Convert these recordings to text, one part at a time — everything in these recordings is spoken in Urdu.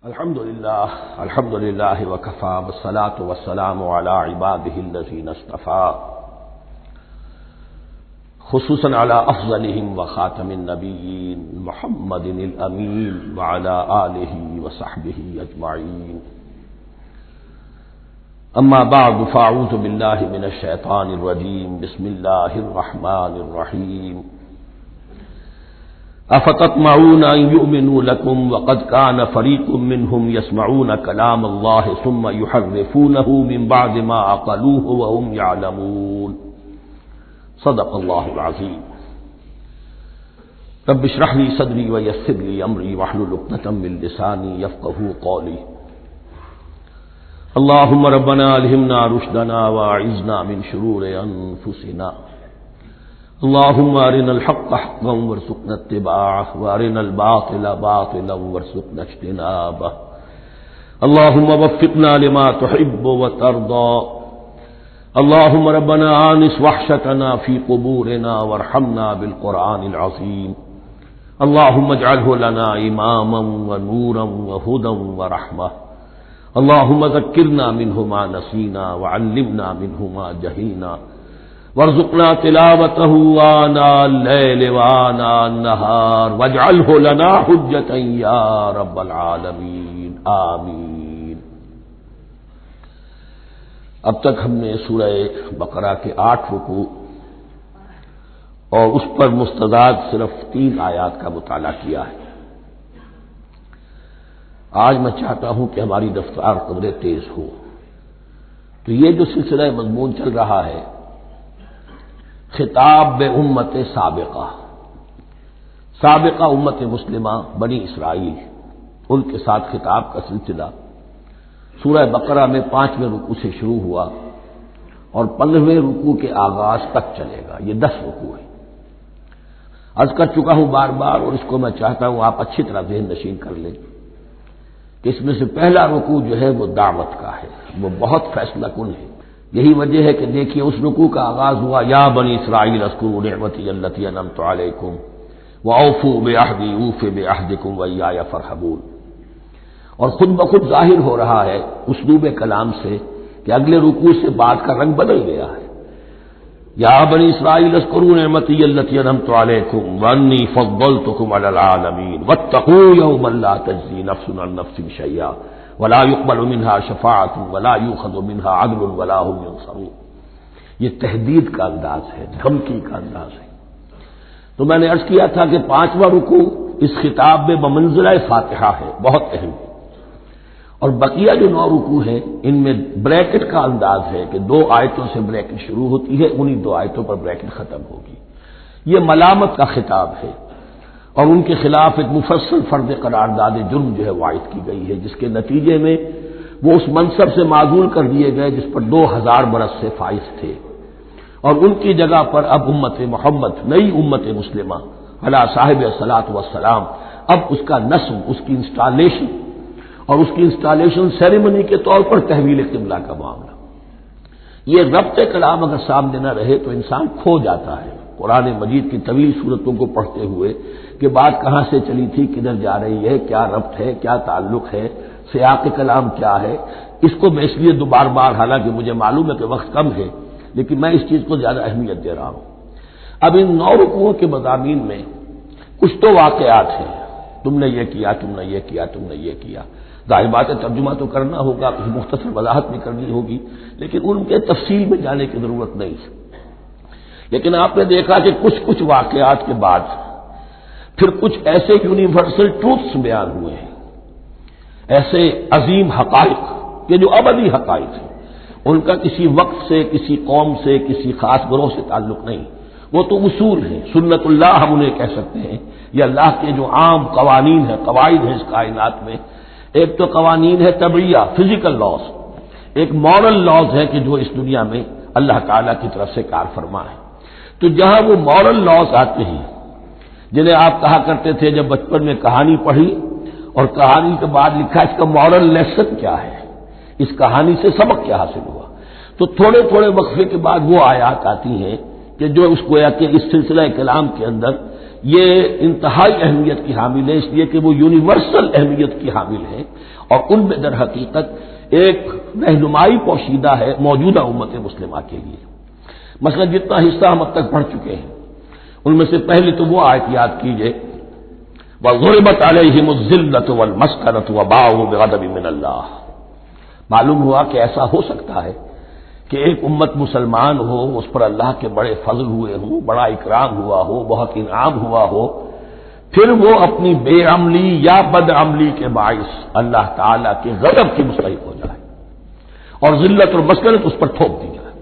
الحمد للہ وکفى والصلاة والسلام على عباده الذین اصطفى خصوصا على افضلهم وخاتم النبیین محمد الامین وعلى آلہ وصحبہ اجمعین اما بعد فاعوذ باللہ من الشیطان الرجیم بسم اللہ الرحمن الرحیم افتطمعون ان يؤمنوا لكم وقد كان فريق منهم يسمعون كلام الله ثم يحرفونه من بعد ما عقلوه وهم يعلمون صدق الله العظيم رب اشرح لي صدري ويسر لي امري واحلل عقدة من لساني يفقهوا قولي اللهم ربنا الهمنا رشدنا واعذنا من شرور انفسنا اللهم ارنا الحق حقا وارزقنا اتباعه وارنا الباطل باطلا وارزقنا اجتنابه اللهم وفقنا لما تحب وترضى اللهم ربنا آنس وحشتنا في قبورنا وارحمنا بالقرآن العظيم اللهم اجعله لنا إماما ونورا وهدى ورحمة اللهم ذكرنا منه ما نسينا وعلمنا منه ما جهلنا وارزقنا تلاوته آناء الليل وآناء النهار واجعله لنا حجة يا رب العالمين آمین۔ اب تک ہم نے سورہ بقرہ کے 8 رکوع اور اس پر مستضاد صرف 3 آیات کا مطالعہ کیا ہے۔ آج میں چاہتا ہوں کہ ہماری رفتار قدرے تیز ہو، تو یہ جو سلسلہ مضمون چل رہا ہے خطاب بے امت سابقہ امت مسلمہ بنی اسرائیل، ان کے ساتھ خطاب کا سلسلہ سورہ بقرہ میں 5ویں رکوع سے شروع ہوا اور 15ویں رکوع کے آغاز تک چلے گا۔ یہ 10 رکوع ہے۔ عرض کر چکا ہوں بار بار، اور اس کو میں چاہتا ہوں آپ اچھی طرح ذہن نشین کر لیں کہ اس میں سے پہلا رکوع جو ہے وہ دعوت کا ہے، وہ بہت فیصلہ کن ہے۔ یہی وجہ ہے کہ دیکھیے اس رکوع کا آغاز ہوا یا بنی اسرائیل اذکروا نعمتی التی انعمت علیکم واوفوا بعہدی اوف بعہدکم وایای فارہبون، اور خود بخود ظاہر ہو رہا ہے اسلوب کلام سے کہ اگلے رکوع سے بات کا رنگ بدل گیا ہے۔ یا بنی اسرائیل اذکروا نعمتی التی انعمت علیکم وانی فضلتکم علی العالمین واتقوا یوما لا تجزی نفس عن نفس شیئا ولا يقبل منها شفاعت ولا يؤخذ منها عدل ولا هم ينصرون۔ یہ تہدید کا انداز ہے، دھمکی کا انداز ہے۔ تو میں نے عرض کیا تھا کہ 5واں رکوع اس خطاب میں بمنزلہ فاتحہ ہے، بہت اہم ہے، اور بقیہ جو 9 رکوع ہیں ان میں بریکٹ کا انداز ہے کہ 2 آیتوں سے بریکٹ شروع ہوتی ہے، انہی 2 آیتوں پر بریکٹ ختم ہوگی۔ یہ ملامت کا خطاب ہے اور ان کے خلاف ایک مفصل فرض قرارداد جرم جو ہے وائد کی گئی ہے، جس کے نتیجے میں وہ اس منصب سے معزول کر دیے گئے جس پر 2000 برس سے فائز تھے، اور ان کی جگہ پر اب امت محمد، نئی امت مسلمہ علی صاحب الصلاۃ والسلام، اب اس کا نصب، اس کی انسٹالیشن اور اس کی انسٹالیشن سیریمنی کے طور پر تحویل قبلہ کا معاملہ۔ یہ ربط کلام اگر سامنے نہ رہے تو انسان کھو جاتا ہے قرآن مجید کی طویل صورتوں کو پڑھتے ہوئے کہ بات کہاں سے چلی تھی، کدھر جا رہی ہے، کیا ربط ہے، کیا تعلق ہے، سیاق کلام کیا ہے۔ اس کو میں اس لیے بار بار، حالانکہ مجھے معلوم ہے کہ وقت کم ہے لیکن میں اس چیز کو زیادہ اہمیت دے رہا ہوں۔ اب ان 9 رکوعوں کے مضامین میں کچھ تو واقعات ہیں، تم نے یہ کیا، تم نے یہ کیا، تم نے یہ کیا۔ ظاہر بات ہے ترجمہ تو کرنا ہوگا، کچھ مختصر وضاحت بھی کرنی ہوگی، لیکن ان کے تفصیل میں جانے کی ضرورت نہیں ہے۔ لیکن آپ نے دیکھا کہ کچھ واقعات کے بعد پھر کچھ ایسے یونیورسل ٹروتھس بیان ہوئے ہیں، ایسے عظیم حقائق کہ جو ابدی حقائق ہیں، ان کا کسی وقت سے، کسی قوم سے، کسی خاص گروہ سے تعلق نہیں، وہ تو اصول ہیں، سنت اللہ ہم انہیں کہہ سکتے ہیں، یہ اللہ کے جو عام قوانین ہیں، قواعد ہیں اس کائنات میں۔ ایک تو قوانین ہے طبعیہ، فزیکل لاز، ایک مورل لاز ہے کہ جو اس دنیا میں اللہ تعالیٰ کی طرف سے کار فرما ہے۔ تو جہاں وہ مورل لاز آتے ہیں جنہیں آپ کہا کرتے تھے جب بچپن میں کہانی پڑھی اور کہانی کے بعد لکھا اس کا مورل لیسن کیا ہے، اس کہانی سے سبق کیا حاصل ہوا، تو تھوڑے تھوڑے وقفے کے بعد وہ آیات آتی ہیں کہ جو اس گویا کہ اس سلسلہ کلام کے اندر یہ انتہائی اہمیت کی حامل ہے، اس لیے کہ وہ یونیورسل اہمیت کی حامل ہے، اور ان میں در حقیقت ایک رہنمائی پوشیدہ ہے موجودہ امت مسلمہ کے لیے۔ مثلا جتنا حصہ ہم اب تک پڑھ چکے ہیں ان میں سے پہلے تو وہ آیت یاد کیجئے، وَضُرِبَتْ عَلَيْهِمُ الذِّلَّةُ وَالْمَسْكَنَةُ وَبَاءُوا بِغَضَبٍ مِّنَ اللَّهِ۔ معلوم ہوا کہ ایسا ہو سکتا ہے کہ ایک امت مسلمان ہو، اس پر اللہ کے بڑے فضل ہوئے ہوں، بڑا اکرام ہوا ہو، بہت انعام ہوا ہو، پھر وہ اپنی بے عملی یا بد عملی کے باعث اللہ تعالی کے غضب کی مستحق ہو جائے اور ذلت اور مسکنت اس پر تھوپ دی جائے۔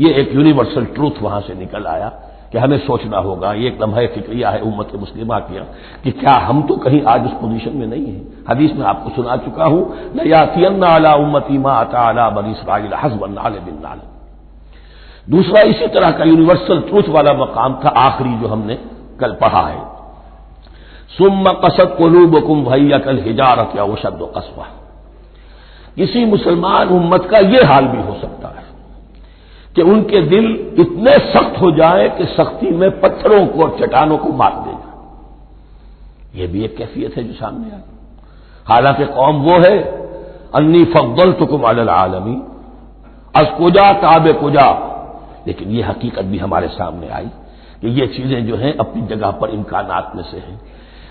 یہ ایک یونیورسل ٹروتھ وہاں سے نکل آیا کہ ہمیں سوچنا ہوگا، یہ ایک لمحہ فکریہ ہے امت مسلمہ کیا کہ کیا ہم تو کہیں آج اس پوزیشن میں نہیں ہیں۔ حدیث میں آپ کو سنا چکا ہوں، لَيَأْتِيَنَّ عَلَىٰ أُمَّتِي مَا أَتَىٰ عَلَىٰ بَنِي إِسْرَائِيلَ حَسْبَ النَّعْلِ بِالنَّعْلِ۔ دوسرا اسی طرح کا یونیورسل ٹروتھ والا مقام تھا آخری جو ہم نے کل پڑھا ہے، ثُمَّ قَسَتْ قُلُوبُكُمْ وَهِيَ كَالْحِجَارَةِ أَوْ أَشَدُّ قَسْوَةً۔ کسی مسلمان امت کا یہ حال بھی ہو سکتا ہے کہ ان کے دل اتنے سخت ہو جائیں کہ سختی میں پتھروں کو اور چٹانوں کو مار دے جائے۔ یہ بھی ایک کیفیت ہے جو سامنے آئی، حالانکہ قوم وہ ہے انی فضلتکم علی العالمین، از کجا تاب کجا، لیکن یہ حقیقت بھی ہمارے سامنے آئی کہ یہ چیزیں جو ہیں اپنی جگہ پر امکانات میں سے ہیں۔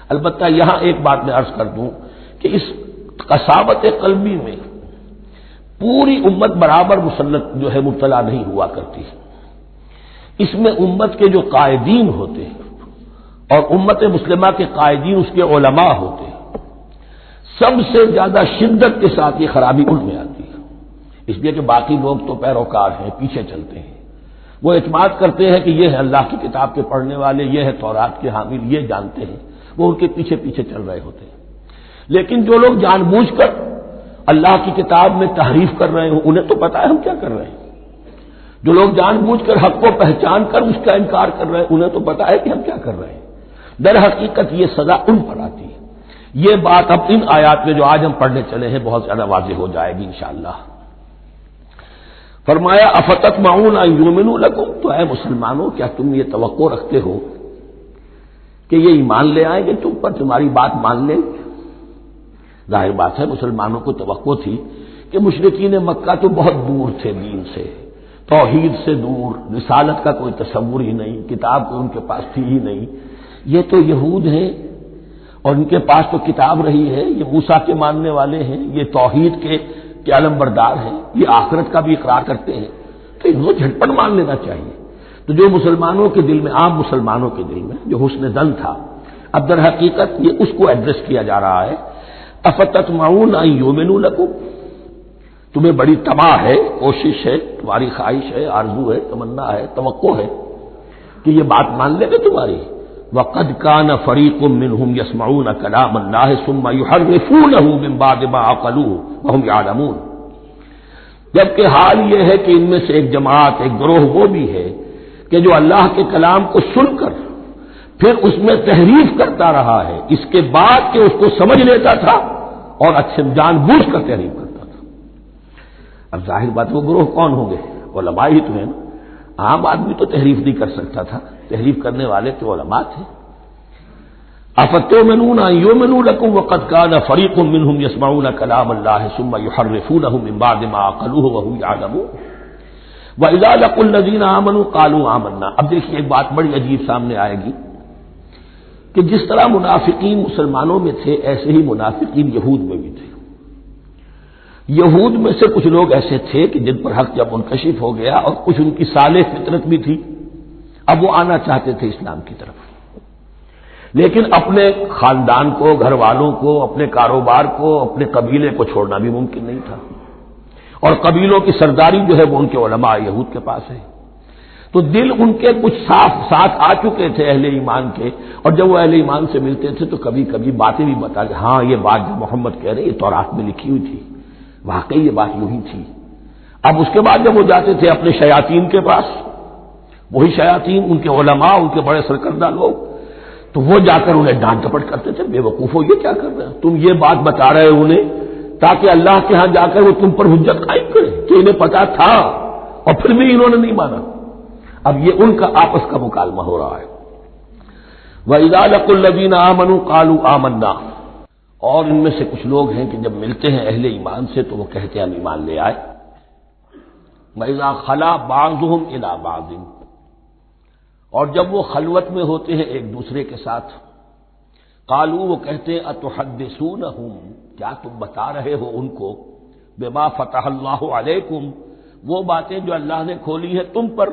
البتہ یہاں ایک بات میں عرض کر دوں کہ اس قساوت قلبی میں پوری امت برابر مسلط جو ہے مبتلا نہیں ہوا کرتی، اس میں امت کے جو قائدین ہوتے ہیں اور امت مسلمہ کے قائدین اس کے علماء ہوتے ہیں، سب سے زیادہ شدت کے ساتھ یہ خرابی ان میں آتی ہے، اس لیے کہ باقی لوگ تو پیروکار ہیں، پیچھے چلتے ہیں، وہ اعتماد کرتے ہیں کہ یہ ہے اللہ کی کتاب کے پڑھنے والے، یہ ہے تورات کے حامل، یہ جانتے ہیں، وہ ان کے پیچھے پیچھے چل رہے ہوتے ہیں۔ لیکن جو لوگ جان بوجھ کر اللہ کی کتاب میں تحریف کر رہے ہوں، انہیں تو پتا ہے ہم کیا کر رہے ہیں۔ جو لوگ جان بوجھ کر حق کو پہچان کر اس کا انکار کر رہے ہیں، انہیں تو پتا ہے کہ ہم کیا کر رہے ہیں۔ در حقیقت یہ سزا ان پر آتی ہے۔ یہ بات اب ان آیات میں جو آج ہم پڑھنے چلے ہیں بہت زیادہ واضح ہو جائے گی انشاءاللہ۔ فرمایا افتطمعون ان یؤمنوا لکم، تو اے مسلمانوں کیا تم یہ توقع رکھتے ہو کہ یہ ایمان لے آئیں گے تم پر، تمہاری بات مان لیں گے؟ ظاہر بات ہے مسلمانوں کو توقع تھی کہ مشرکین مکہ تو بہت دور تھے دین سے، توحید سے دور، رسالت کا کوئی تصور ہی نہیں، کتاب کوئی ان کے پاس تھی ہی نہیں۔ یہ تو یہود ہیں اور ان کے پاس تو کتاب رہی ہے، یہ موسیٰ کے ماننے والے ہیں، یہ توحید کے علم بردار ہیں، یہ آخرت کا بھی اقرار کرتے ہیں، تو ان کو جھٹپٹ مان لینا چاہیے۔ تو جو مسلمانوں کے دل میں، عام مسلمانوں کے دل میں جو حسن ظن تھا، اب در حقیقت یہ اس کو ایڈریس کیا جا رہا ہے، افتطمعون ان یؤمنوا لکم، تمہیں بڑی طمع ہے، کوشش ہے، تمہاری خواہش ہے، آرزو ہے، تمنا ہے، توقع ہے کہ یہ بات مان لے گے تمہاری۔ وَقَدْ كَانَ فَرِيقٌ مِّنْهُمْ يَسْمَعُونَ كَلَامَ اللَّهِ ثُمَّ يُحَرِّفُونَهُ مِن بَعْدِ مَا عَقَلُوهُ وَهُمْ يَعْلَمُونَ، جبکہ حال یہ ہے کہ ان میں سے ایک جماعت، ایک گروہ وہ بھی ہے کہ جو اللہ کے کلام کو سن کر پھر اس میں تحریف کرتا رہا ہے، اس کے بعد کہ اس کو سمجھ لیتا تھا اور اچھے جان بوجھ کر تحریف کرتا تھا۔ اب ظاہر بات وہ گروہ کون ہوں گے؟ علماء ہی تو ہیں نا، عام آدمی تو تحریف نہیں کر سکتا تھا، تحریف کرنے والے تو علماء تھے۔ افتؤمنون ان یؤمنوا لکم وقد کان فریق منهم یسمعون کلام اللہ ثم یحرفونہ من بعد ما عقلوہ وهم یعلمون واذا لقوا الذین آمنوا قالوا آمنا۔ اب دیکھیے ایک بات بڑی عجیب سامنے آئے گی کہ جس طرح منافقین مسلمانوں میں تھے ایسے ہی منافقین یہود میں بھی تھے۔ یہود میں سے کچھ لوگ ایسے تھے کہ جن پر حق جب منکشف ہو گیا اور کچھ ان کی صالح فطرت بھی تھی، اب وہ آنا چاہتے تھے اسلام کی طرف، لیکن اپنے خاندان کو، گھر والوں کو، اپنے کاروبار کو، اپنے قبیلے کو چھوڑنا بھی ممکن نہیں تھا، اور قبیلوں کی سرداری جو ہے وہ ان کے علماء یہود کے پاس ہے۔ تو دل ان کے کچھ صاف ساتھ آ چکے تھے اہل ایمان کے، اور جب وہ اہل ایمان سے ملتے تھے تو کبھی کبھی باتیں بھی بتا کہ ہاں یہ بات جو محمد کہہ رہے یہ تورات میں لکھی ہوئی تھی، واقعی یہ بات یوں ہی تھی۔ اب اس کے بعد جب وہ جاتے تھے اپنے شیاطین کے پاس، وہی شیاطین ان کے علماء، ان کے بڑے سرکردہ لوگ، تو وہ جا کر انہیں ڈانٹ ڈپٹ کرتے تھے، بے وقوفو یہ کیا کر رہے ہیں تم، یہ بات بتا رہے ہو انہیں تاکہ اللہ کے ہاں جا کر وہ تم پر حجت قائم کرے کہ انہیں پتا تھا اور پھر بھی انہوں نے نہیں مانا۔ اب یہ ان کا آپس کا مکالمہ ہو رہا ہے۔ وَإِذَا لَقُوا الَّذِينَ آمَنُوا قَالُوا آمَنَّا، اور ان میں سے کچھ لوگ ہیں کہ جب ملتے ہیں اہل ایمان سے تو وہ کہتے ہیں ہم ایمان لے آئے. وَإِذَا خَلَا بَعْضُهُمْ إِلَىٰ بَعْضٍ، اور جب وہ خلوت میں ہوتے ہیں ایک دوسرے کے ساتھ، قالوا وہ کہتے ہیں اتحدثونہم، کیا تم بتا رہے ہو ان کو، بما فتح اللہ علیکم، وہ باتیں جو اللہ نے کھولی ہیں تم پر،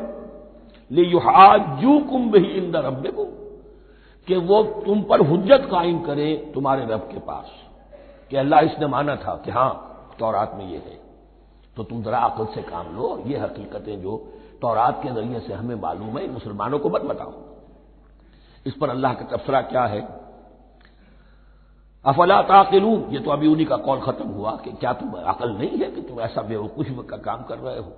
لیحاجوکم بہ عند ربکم، کہ وہ تم پر حجت قائم کرے تمہارے رب کے پاس، کہ اللہ اس نے مانا تھا کہ ہاں تورات میں یہ ہے، تو تم ذرا عقل سے کام لو، یہ حقیقتیں جو تورات کے ذریعے سے ہمیں معلوم ہے مسلمانوں کو مت بتاؤ. اس پر اللہ کا تبصرہ کیا ہے، افلا تعقلون، یہ تو ابھی انہی کا قول ختم ہوا کہ کیا تم عقل نہیں ہے کہ تم ایسا بیوقوفی کا کام کر رہے ہو.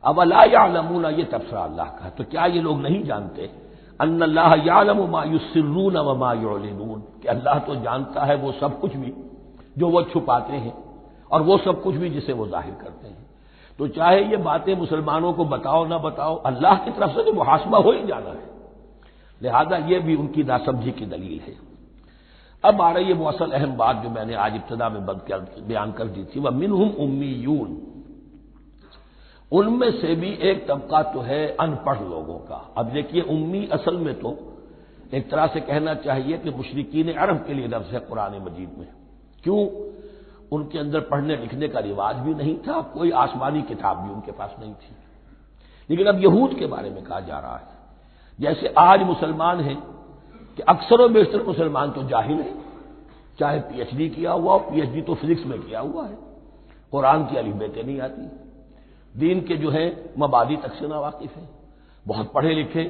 اولا یعلمون، یہ تبصرہ اللہ کا ہے، تو کیا یہ لوگ نہیں جانتے ان اللہ یعلم ما یسرون وما یعلنون، کہ اللہ تو جانتا ہے وہ سب کچھ بھی جو وہ چھپاتے ہیں اور وہ سب کچھ بھی جسے وہ ظاہر کرتے ہیں. تو چاہے یہ باتیں مسلمانوں کو بتاؤ نہ بتاؤ، اللہ کی طرف سے تو محاسبہ ہو ہی جانا ہے، لہذا یہ بھی ان کی ناسمجھی کی دلیل ہے. اب آ رہی ہے وہ اصل اہم بات جو میں نے آج ابتدا میں بیان کر دی تھی، وَمِنْهُمْ أُمِّيُّونَ، ان میں سے بھی ایک طبقہ تو ہے ان پڑھ لوگوں کا. اب دیکھیے امی اصل میں تو ایک طرح سے کہنا چاہیے کہ مشرکین عرب کے لیے لفظ ہے قرآن مجید میں. کیوں؟ ان کے اندر پڑھنے لکھنے کا رواج بھی نہیں تھا، کوئی آسمانی کتاب بھی ان کے پاس نہیں تھی. لیکن اب یہود کے بارے میں کہا جا رہا ہے، جیسے آج مسلمان ہیں کہ اکثر و بیشتر مسلمان تو جاہل ہیں، چاہے پی ایچ ڈی کیا ہوا، پی ایچ ڈی تو فزکس میں کیا ہوا ہے، قرآن کی الف بیتیں نہیں آتی، دین کے جو ہے مبادی تک سے ناواقف ہیں، بہت پڑھے لکھے،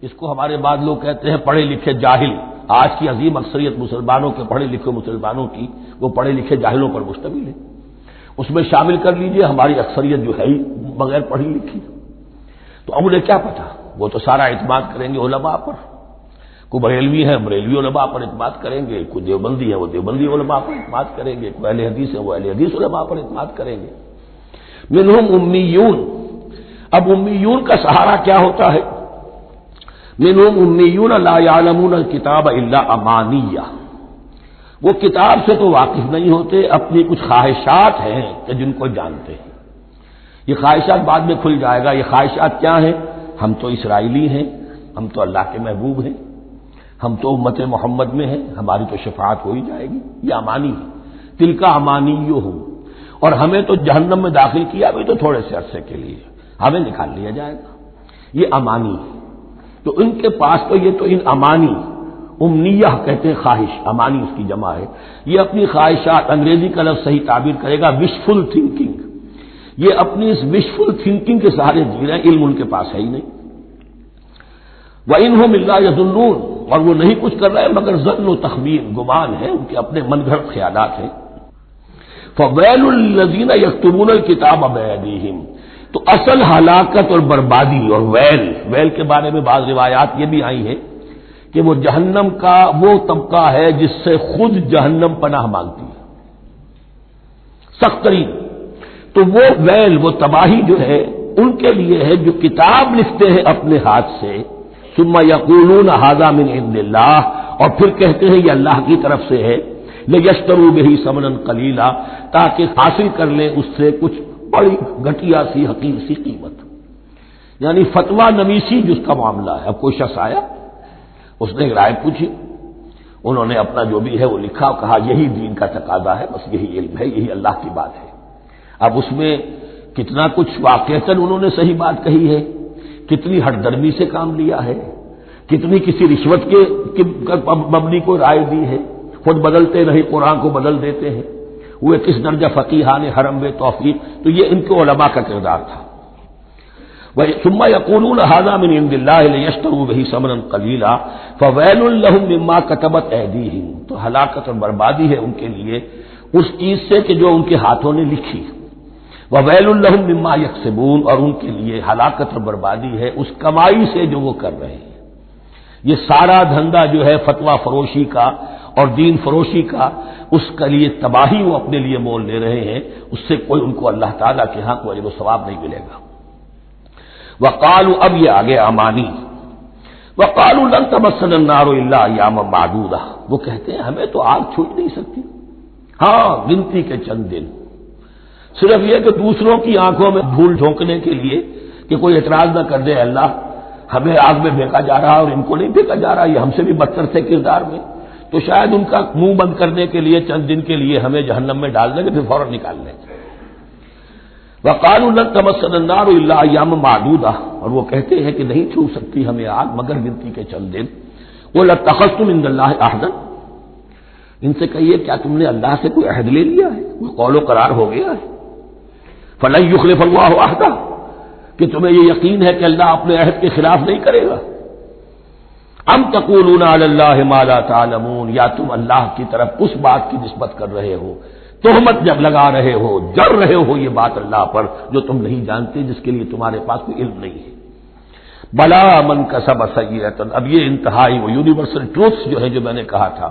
اس کو ہمارے بعض لوگ کہتے ہیں پڑھے لکھے جاہل. آج کی عظیم اکثریت مسلمانوں کے پڑھے لکھے مسلمانوں کی وہ پڑھے لکھے جاہلوں پر مشتمل ہے. اس میں شامل کر لیجئے ہماری اکثریت جو ہے ہی بغیر پڑھی لکھی. تو اب انہیں کیا پتا، وہ تو سارا اعتماد کریں گے علماء پر. کوئی بریلوی ہے بریلوی علماء پر اعتماد کریں گے، کوئی دیوبندی ہے وہ دیوبندی علماء پر اعتماد کریں گے، کوئی اہل حدیث ہے وہ اہل حدیث علماء پر اعتماد کریں گے. منہم امیون، اب امیون کا سہارا کیا ہوتا ہے، منہم امیون لا یعلمون الکتاب الا امانیہ، وہ کتاب سے تو واقف نہیں ہوتے، اپنی کچھ خواہشات ہیں کہ جن کو جانتے ہیں. یہ خواہشات بعد میں کھل جائے گا. یہ خواہشات کیا ہیں، ہم تو اسرائیلی ہیں، ہم تو اللہ کے محبوب ہیں، ہم تو امت محمد میں ہیں، ہماری تو شفاعت ہو ہی جائے گی. یہ امانی ہے، تلک امانیہم، اور ہمیں تو جہنم میں داخل کیا بھی تو تھوڑے سے عرصے کے لیے، ہمیں نکال لیا جائے گا. یہ امانی ہے. تو ان کے پاس تو یہ تو ان امانی، امنیہ کہتے ہیں خواہش، امانی اس کی جمع ہے. یہ اپنی خواہشات، انگریزی کا لفظ صحیح تعبیر کرے گا وشفل تھنکنگ، یہ اپنی اس وشفل تھنکنگ کے سہارے جی رہے ہیں، علم ان کے پاس ہے ہی نہیں. وَإِنْهُمْ إِلَّا يَظُنُّونَ، اور وہ نہیں کچھ کر رہے مگر ظن و تخمین، گمان ہے، ان کے اپنے من گھڑت خیالات ہیں. فَوَيْلٌ لِّلَّذِينَ يَكْتُبُونَ الْكِتَابَ بِأَيْدِيهِمْ، تو اصل ہلاکت اور بربادی اور ویل کے بارے میں بعض روایات یہ بھی آئی ہیں کہ وہ جہنم کا وہ طبقہ ہے جس سے خود جہنم پناہ مانگتی ہے، سخت ترین. تو وہ ویل، وہ تباہی جو ہے ان کے لیے ہے جو کتاب لکھتے ہیں اپنے ہاتھ سے، ثم یقولون ھذا من عند اللہ، اور پھر کہتے ہیں یہ اللہ کی طرف سے ہے، لیشتروا بہ ثمنا قلیلا، تاکہ حاصل کر لیں اس سے کچھ بڑی گھٹیا سی حقیر سی قیمت. یعنی فتویٰ نویسی جس کا معاملہ ہے. اب کوئی شخص آیا، اس نے ایک رائے پوچھی، انہوں نے اپنا جو بھی ہے وہ لکھا اور کہا یہی دین کا تقاضا ہے، بس یہی علم ہے، یہی اللہ کی بات ہے. اب اس میں کتنا کچھ واقعتاً انہوں نے صحیح بات کہی ہے، کتنی ہٹ درمی سے کام لیا ہے، کتنی کسی رشوت کے مبنی کو رائے دی ہے، خود بدلتے نہیں قرآن کو بدل دیتے ہیں، وہ کس درجہ فقیہان حرم و توفیق. تو یہ ان کے علماء کا کردار تھا. ثم یقولون ھذا من عند اللہ لیشتروا بہ ثمنا قلیلا فویل لہم مما کتبت ایدیہم، تو ہلاکت اور بربادی ہے ان کے لیے اس چیز سے کہ جو ان کے ہاتھوں نے لکھی. وویل لہم مما یکسبون، اور ان کے لیے ہلاکت اور بربادی ہے اس کمائی سے جو وہ کر رہے ہیں. یہ سارا دھندا جو ہے فتویٰ فروشی کا اور دین فروشی کا، اس کے لیے تباہی وہ اپنے لیے مول لے رہے ہیں، اس سے کوئی ان کو اللہ تعالیٰ کے ہاں کوئی اجر و ثواب نہیں ملے گا. وقالوا، اب یہ آگے امانی، وقالوا لن تمسنا النار الا ایاما معدودہ، وہ کہتے ہیں ہمیں تو آگ چھو ہی نہیں سکتی، ہاں گنتی کے چند دن، صرف یہ کہ دوسروں کی آنکھوں میں دھول جھونکنے کے لیے کہ کوئی اعتراض نہ کر دے اللہ ہمیں آگ میں پھینکا جا رہا اور ان کو نہیں پھینکا جا رہا، یہ ہم سے بھی بدتر تھے کردار میں، تو شاید ان کا منہ بند کرنے کے لیے چند دن کے لیے ہمیں جہنم میں ڈال دیں گے پھر فوراً نکال لیں گے۔ وقالوا لن تمسنا النار الا ایاما معدودہ، اور وہ کہتے ہیں کہ نہیں چھو سکتی ہمیں آگ مگر گنتی کے چند دن۔ قل اتخذتم عند اللہ عہدا، ان سے کہیے کیا تم نے اللہ سے کوئی عہد لے لیا ہے، کوئی قول و قرار ہو گیا ہے؟ فلن یخلف اللہ عہدہ، کہ تمہیں یہ یقین ہے کہ اللہ اپنے عہد کے خلاف نہیں کرے گا؟ ام تقولون علی اللہ ما لا تعلمون، یا تم اللہ کی طرف اس بات کی نسبت کر رہے ہو، تہمت جب لگا رہے ہو، جڑ رہے ہو یہ بات اللہ پر جو تم نہیں جانتے، جس کے لیے تمہارے پاس کوئی علم نہیں ہے۔ بلا من کسب سیئۃ، اب یہ انتہائی وہ یونیورسل ٹروتس جو ہے جو میں نے کہا تھا،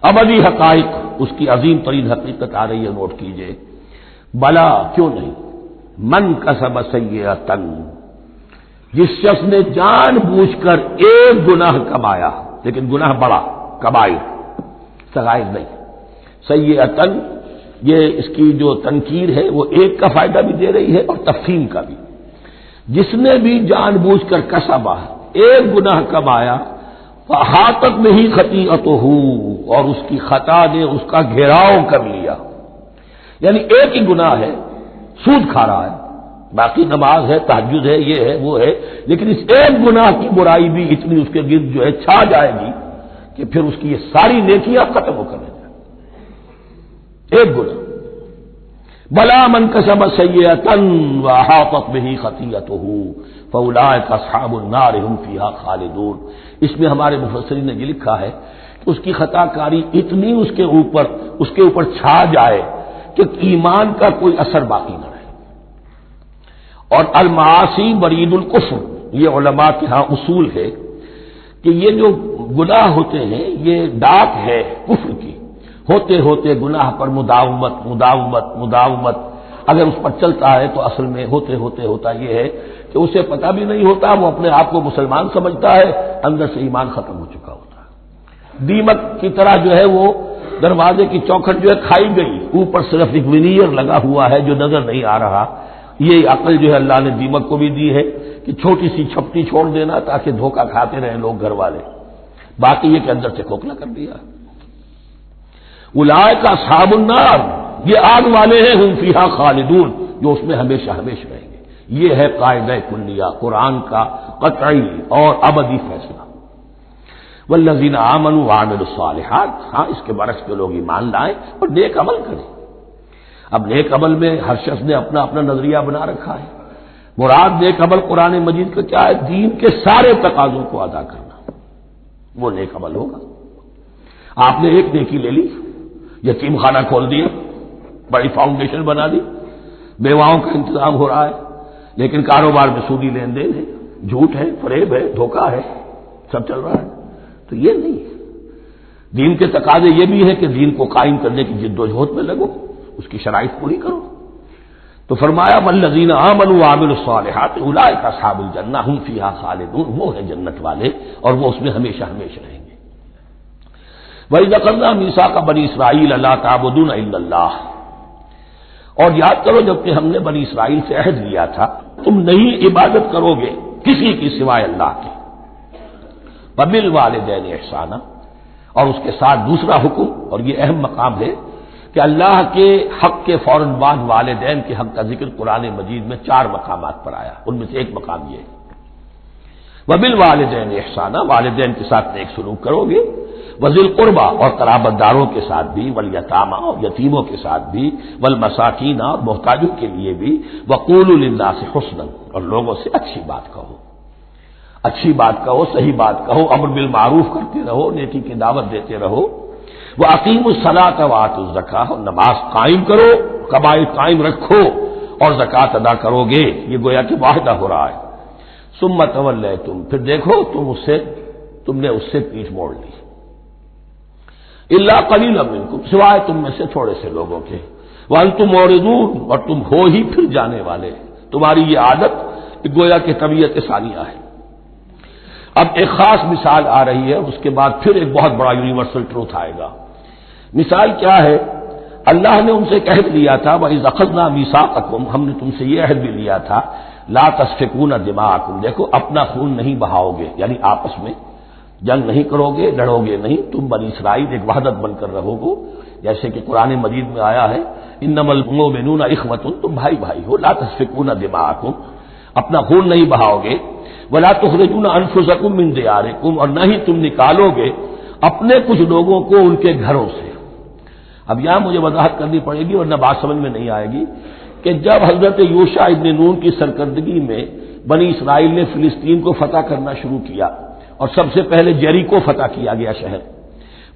ابدی حقائق، اس کی عظیم ترین حقیقت آ رہی ہے، نوٹ کیجئے۔ بلا کیوں نہیں، من کسب سیئۃ، جس شخص نے جان بوجھ کر ایک گناہ کمایا، لیکن گناہ بڑا، کبائر، صغائر نہیں، سیئۃ، یہ اس کی جو تنکیر ہے وہ ایک کا فائدہ بھی دے رہی ہے اور تفہیم کا بھی۔ جس نے بھی جان بوجھ کر کسبا، ایک گناہ کمایا، فاحاطت میں ہی خطیئتہ، اور اس کی خطا نے اس کا گھیراؤ کر لیا، یعنی ایک ہی گناہ ہے، سود کھا رہا ہے، باقی نماز ہے، تہجد ہے، یہ ہے وہ ہے، لیکن اس ایک گناہ کی برائی بھی اتنی اس کے گرد جو ہے چھا جائے گی کہ پھر اس کی یہ ساری نیکیاں ختم ہو کر رہ جائیں، ایک گناہ۔ بلا من کسب سیئۃ واحاطت بہ خطیئتہ فاولئک اصحاب النار هم فیہا خالدون، اس میں ہمارے مفسرین نے یہ لکھا ہے کہ اس کی خطا کاری اتنی اس کے اوپر چھا جائے کہ ایمان کا کوئی اثر باقی نہ رہے۔ اور المعاصی برید الکفر، یہ علماء کے ہاں اصول ہے کہ یہ جو گناہ ہوتے ہیں یہ ڈاک ہے کفر کی، ہوتے ہوتے گناہ پر مداومت مداومت مداومت، اگر اس پر چلتا ہے تو اصل میں ہوتے ہوتے ہوتا یہ ہے کہ اسے پتہ بھی نہیں ہوتا، وہ اپنے آپ کو مسلمان سمجھتا ہے، اندر سے ایمان ختم ہو چکا ہوتا ہے۔ دیمک کی طرح جو ہے وہ دروازے کی چوکھٹ جو ہے کھائی گئی، اوپر صرف ایک ونیئر لگا ہوا ہے جو نظر نہیں آ رہا۔ یہ عقل جو ہے اللہ نے دیمک کو بھی دی ہے کہ چھوٹی سی چھپٹی چھوڑ دینا تاکہ دھوکہ کھاتے رہیں لوگ گھر والے، باقی یہ کہ اندر سے کھوکھلا کر دیا۔ اولئک اصحاب النار، یہ آگ والے ہیں، ہم فیہا خالدون، جو اس میں ہمیشہ ہمیشہ رہیں گے۔ یہ ہے قاعدہ کلیہ، قرآن کا قطعی اور ابدی فیصلہ۔ والذین آمنوا وعملوا الصالحات، ہاں اس کے برعکس جو لوگ ایمان لائیں اور نیک عمل کریں۔ اب نیک عمل میں ہر شخص نے اپنا اپنا نظریہ بنا رکھا ہے، مراد نیک عمل قرآن مجید کا کیا ہے؟ دین کے سارے تقاضوں کو ادا کرنا، وہ نیک عمل ہوگا۔ آپ نے ایک نیکی لے لی، یتیم خانہ کھول دیا، بڑی فاؤنڈیشن بنا دی، بیواؤں کا انتظام ہو رہا ہے، لیکن کاروبار میں سودی لین دین ہے، جھوٹ ہے، فریب ہے، دھوکہ ہے، سب چل رہا ہے، تو یہ نہیں ہے۔ دین کے تقاضے یہ بھی ہے کہ دین کو قائم کرنے کی جد و جہد میں لگو، اس کی شرائط پوری کرو۔ تو فرمایا والذین آمنوا وعملوا الصالحات اولئک اصحاب الجنہ هم فیہا خالدون، وہ ہیں جنت والے اور وہ اس میں ہمیشہ ہمیشہ رہیں گے۔ وَإِذْ أَخَذْنَا مِيثَاقَ بَنِي إِسْرَائِيلَ لَا تَعْبُدُونَ إِلَّا اللَّهَ، اور یاد کرو جب کہ ہم نے بنی اسرائیل سے عہد لیا تھا تم نہیں عبادت کرو گے کسی کی سوائے اللہ کے۔ وَبِالْوَالِدَيْنِ إِحْسَانًا، اور اس کے ساتھ دوسرا حکم، اور یہ اہم مقام ہے کہ اللہ کے حق کے فوراً بعد والدین کے حق کا ذکر قرآن مجید میں 4 مقامات پر آیا، ان میں سے ایک مقام یہ ہے وَبِالْوَالِدَيْنِ إِحْسَانًا، والدین کے ساتھ نیک سلوک کرو گے، وَذِي الْقُرْبَىٰ، اور قرابت داروں کے ساتھ بھی، وَالْيَتَامَىٰ، اور یتیموں کے ساتھ بھی، وَالْمَسَاكِينَ، اور محتاجوں کے لیے بھی، وَقُولُوا لِلنَّاسِ حُسْنًا، اور لوگوں سے اچھی بات کہو، اچھی بات کہو، صحیح بات کہو، امر بالمعروف کرتے رہو، نیکی کی دعوت دیتے رہو۔ وَأَقِيمُوا الصَّلَاةَ وَآتُوا الزَّكَاةَ، اور نماز قائم کرو، قبائل قائم رکھو اور زکوٰۃ ادا کرو گے، یہ گویا کہ معاہدہ ہو رہا ہے۔ ثُمَّ تَوَلَّيْتُمْ، پھر دیکھو تم نے اس سے پیٹھ موڑ لی، إِلَّا قَلِيلًا مِنكُمْ، سوائے تم میں سے تھوڑے سے لوگوں کے، وَأَنْتُمْ مُعْرِضُونَ، اور تم ہو ہی پھر جانے والے، تمہاری یہ عادت گویا کہ طبیعت ثانیہ ہے۔ اب ایک خاص مثال آ رہی ہے، اس کے بعد پھر ایک بہت بڑا یونیورسل ٹروتھ آئے گا۔ مثال کیا ہے؟ اللہ نے ان سے ایک عہد لیا تھا، وَإِذْ أَخَذْنَا مِيثَاقَكُمْ، ہم نے تم سے یہ عہد بھی لیا تھا، لَا تَسْفِكُونَ دِمَاءَكُمْ، دیکھو اپنا خون نہیں بہاؤ گے، یعنی آپس میں جنگ نہیں کرو گے، لڑو گے نہیں، تم بنی اسرائیل ایک وحدت بن کر رہو گے، جیسے کہ قرآن مجید میں آیا ہے انما المؤمنون اخوۃ، تم بھائی بھائی ہو، لا تسفكون دماءکم، اپنا خون نہیں بہاؤ گے، ولا تخرجون انفسکم من دیارکم، اور نہ ہی تم نکالو گے اپنے کچھ لوگوں کو ان کے گھروں سے۔ اب یہاں مجھے وضاحت کرنی پڑے گی ورنہ بات سمجھ میں نہیں آئے گی کہ جب حضرت یوشع ابن نون کی سرکردگی میں بنی اسرائیل نے فلسطین کو فتح کرنا شروع کیا، اور سب سے پہلے جیریکو فتح کیا گیا شہر،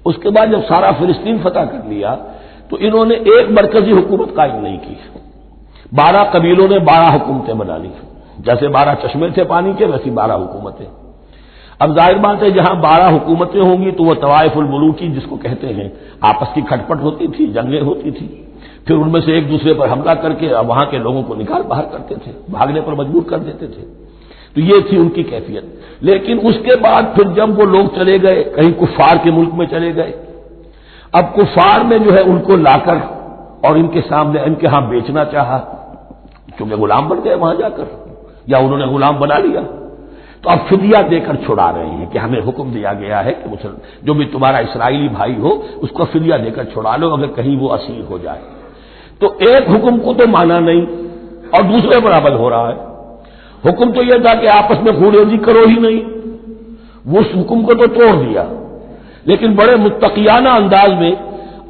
اس کے بعد جب سارا فلسطین فتح کر لیا تو انہوں نے ایک مرکزی حکومت قائم نہیں کی، 12 قبیلوں نے 12 حکومتیں بنا لی، جیسے 12 چشمے تھے پانی کے ویسی 12 حکومتیں۔ اب ظاہر بات ہے جہاں 12 حکومتیں ہوں گی تو وہ طوائف الملوکی جس کو کہتے ہیں، آپس کی کھٹپٹ ہوتی تھی، جنگیں ہوتی تھی، پھر ان میں سے ایک دوسرے پر حملہ کر کے وہاں کے لوگوں کو نکال باہر کرتے تھے، بھاگنے پر مجبور کر دیتے تھے، تو یہ تھی ان کی کیفیت۔ لیکن اس کے بعد پھر جب وہ لوگ چلے گئے کہیں کفار کے ملک میں چلے گئے، اب کفار میں جو ہے ان کو لا کر اور ان کے سامنے ان کے ہاں بیچنا چاہا، چونکہ غلام بن گئے وہاں جا کر، یا انہوں نے غلام بنا لیا، تو اب فدیہ دے کر چھڑا رہے ہیں کہ ہمیں حکم دیا گیا ہے کہ جو بھی تمہارا اسرائیلی بھائی ہو اس کو فدیہ دے کر چھڑا لو اگر کہیں وہ اسیر ہو جائے۔ تو ایک حکم کو تو مانا نہیں اور دوسرے پر عمل ہو رہا ہے۔ حکم تو یہ تھا کہ آپس میں خون ریزی کرو ہی نہیں، وہ اس حکم کو تو توڑ دیا، لیکن بڑے متقیانہ انداز میں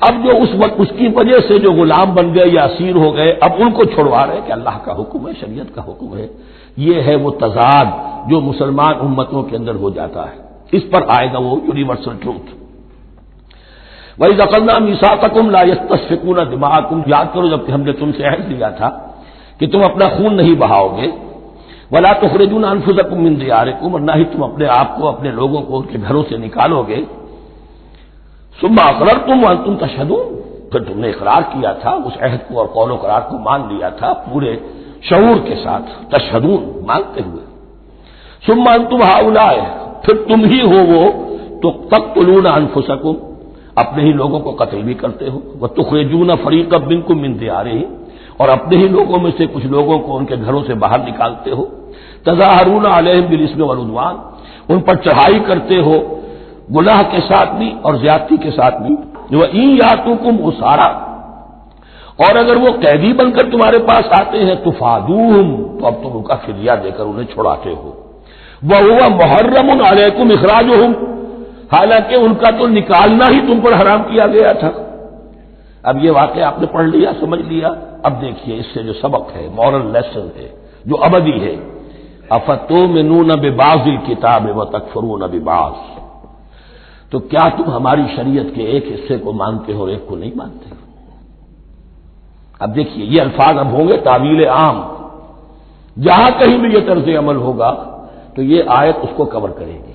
اب جو اس وقت اس کی وجہ سے جو غلام بن گئے یا اسیر ہو گئے اب ان کو چھڑوا رہے کہ اللہ کا حکم ہے، شریعت کا حکم ہے۔ یہ ہے وہ تضاد جو مسلمان امتوں کے اندر ہو جاتا ہے، اس پر آئے گا وہ یونیورسل ٹروتھ۔ وَإِذْ أَخَذْنَا مِيثَاقَكُمْ لَا يَسْتَسْفِكُونَ دِمَاءَكُمْ، یاد کرو جب کہ ہم نے تم سے عہد لیا تھا کہ تم اپنا خون نہیں بہاؤ گے، وَلَا تُخْرِجُونَ أَنفُسَكُم مِّن دِيَارِكُمْ، اور نہ ہی تم اپنے آپ کو اپنے لوگوں کو ان کے گھروں سے نکالو گے، ثُمَّ أَقْرَرْتُمْ وَأَنتُمْ تَشْهَدُونَ، پھر تم نے اقرار کیا تھا، اس عہد کو اور قول و قرار کو مان لیا تھا پورے شعور کے ساتھ، تشہدون مانتے ہوئے، ثُمَّ أَنتُمْ هَؤُلَاءِ، پھر تم ہی ہو وہ تو تقتلون أنفسكم، اپنے ہی لوگوں کو قتل بھی کرتے ہو، وَتُخْرِجُونَ فَرِيقًا مِّنكُم مِّن دِيَارِهِمْ، اور اپنے ہی لوگوں میں سے کچھ لوگوں کو ان کے گھروں سے باہر نکالتے ہو، تظاہرون علیہم بالاسم والعدوان، ان پر چڑھائی کرتے ہو گناہ کے ساتھ بھی اور زیادتی کے ساتھ بھی، وَإِن يَأْتُوكُمْ أُسَارَىٰ، اور اگر وہ قیدی بن کر تمہارے پاس آتے ہیں تفادوہم، تو اب تم ان کا فدیہ دے کر انہیں چھڑاتے ہو، وَهُوَ مُحَرَّمٌ عَلَيْكُمْ إِخْرَاجُهُمْ، حالانکہ ان کا تو نکالنا ہی تم پر حرام کیا گیا تھا۔ اب یہ واقعہ آپ نے پڑھ لیا، سمجھ لیا، اب دیکھیے اس سے جو سبق ہے، مورل لیسن ہے جو ابدی ہے، افتؤمنون ببعض الکتاب وتکفرون ببعض، تو کیا تم ہماری شریعت کے ایک حصے کو مانتے ہو اور ایک کو نہیں مانتے؟ اب دیکھیے یہ الفاظ اب ہوں گے تعویل عام، جہاں کہیں بھی یہ طرز عمل ہوگا تو یہ آیت اس کو کور کرے گی۔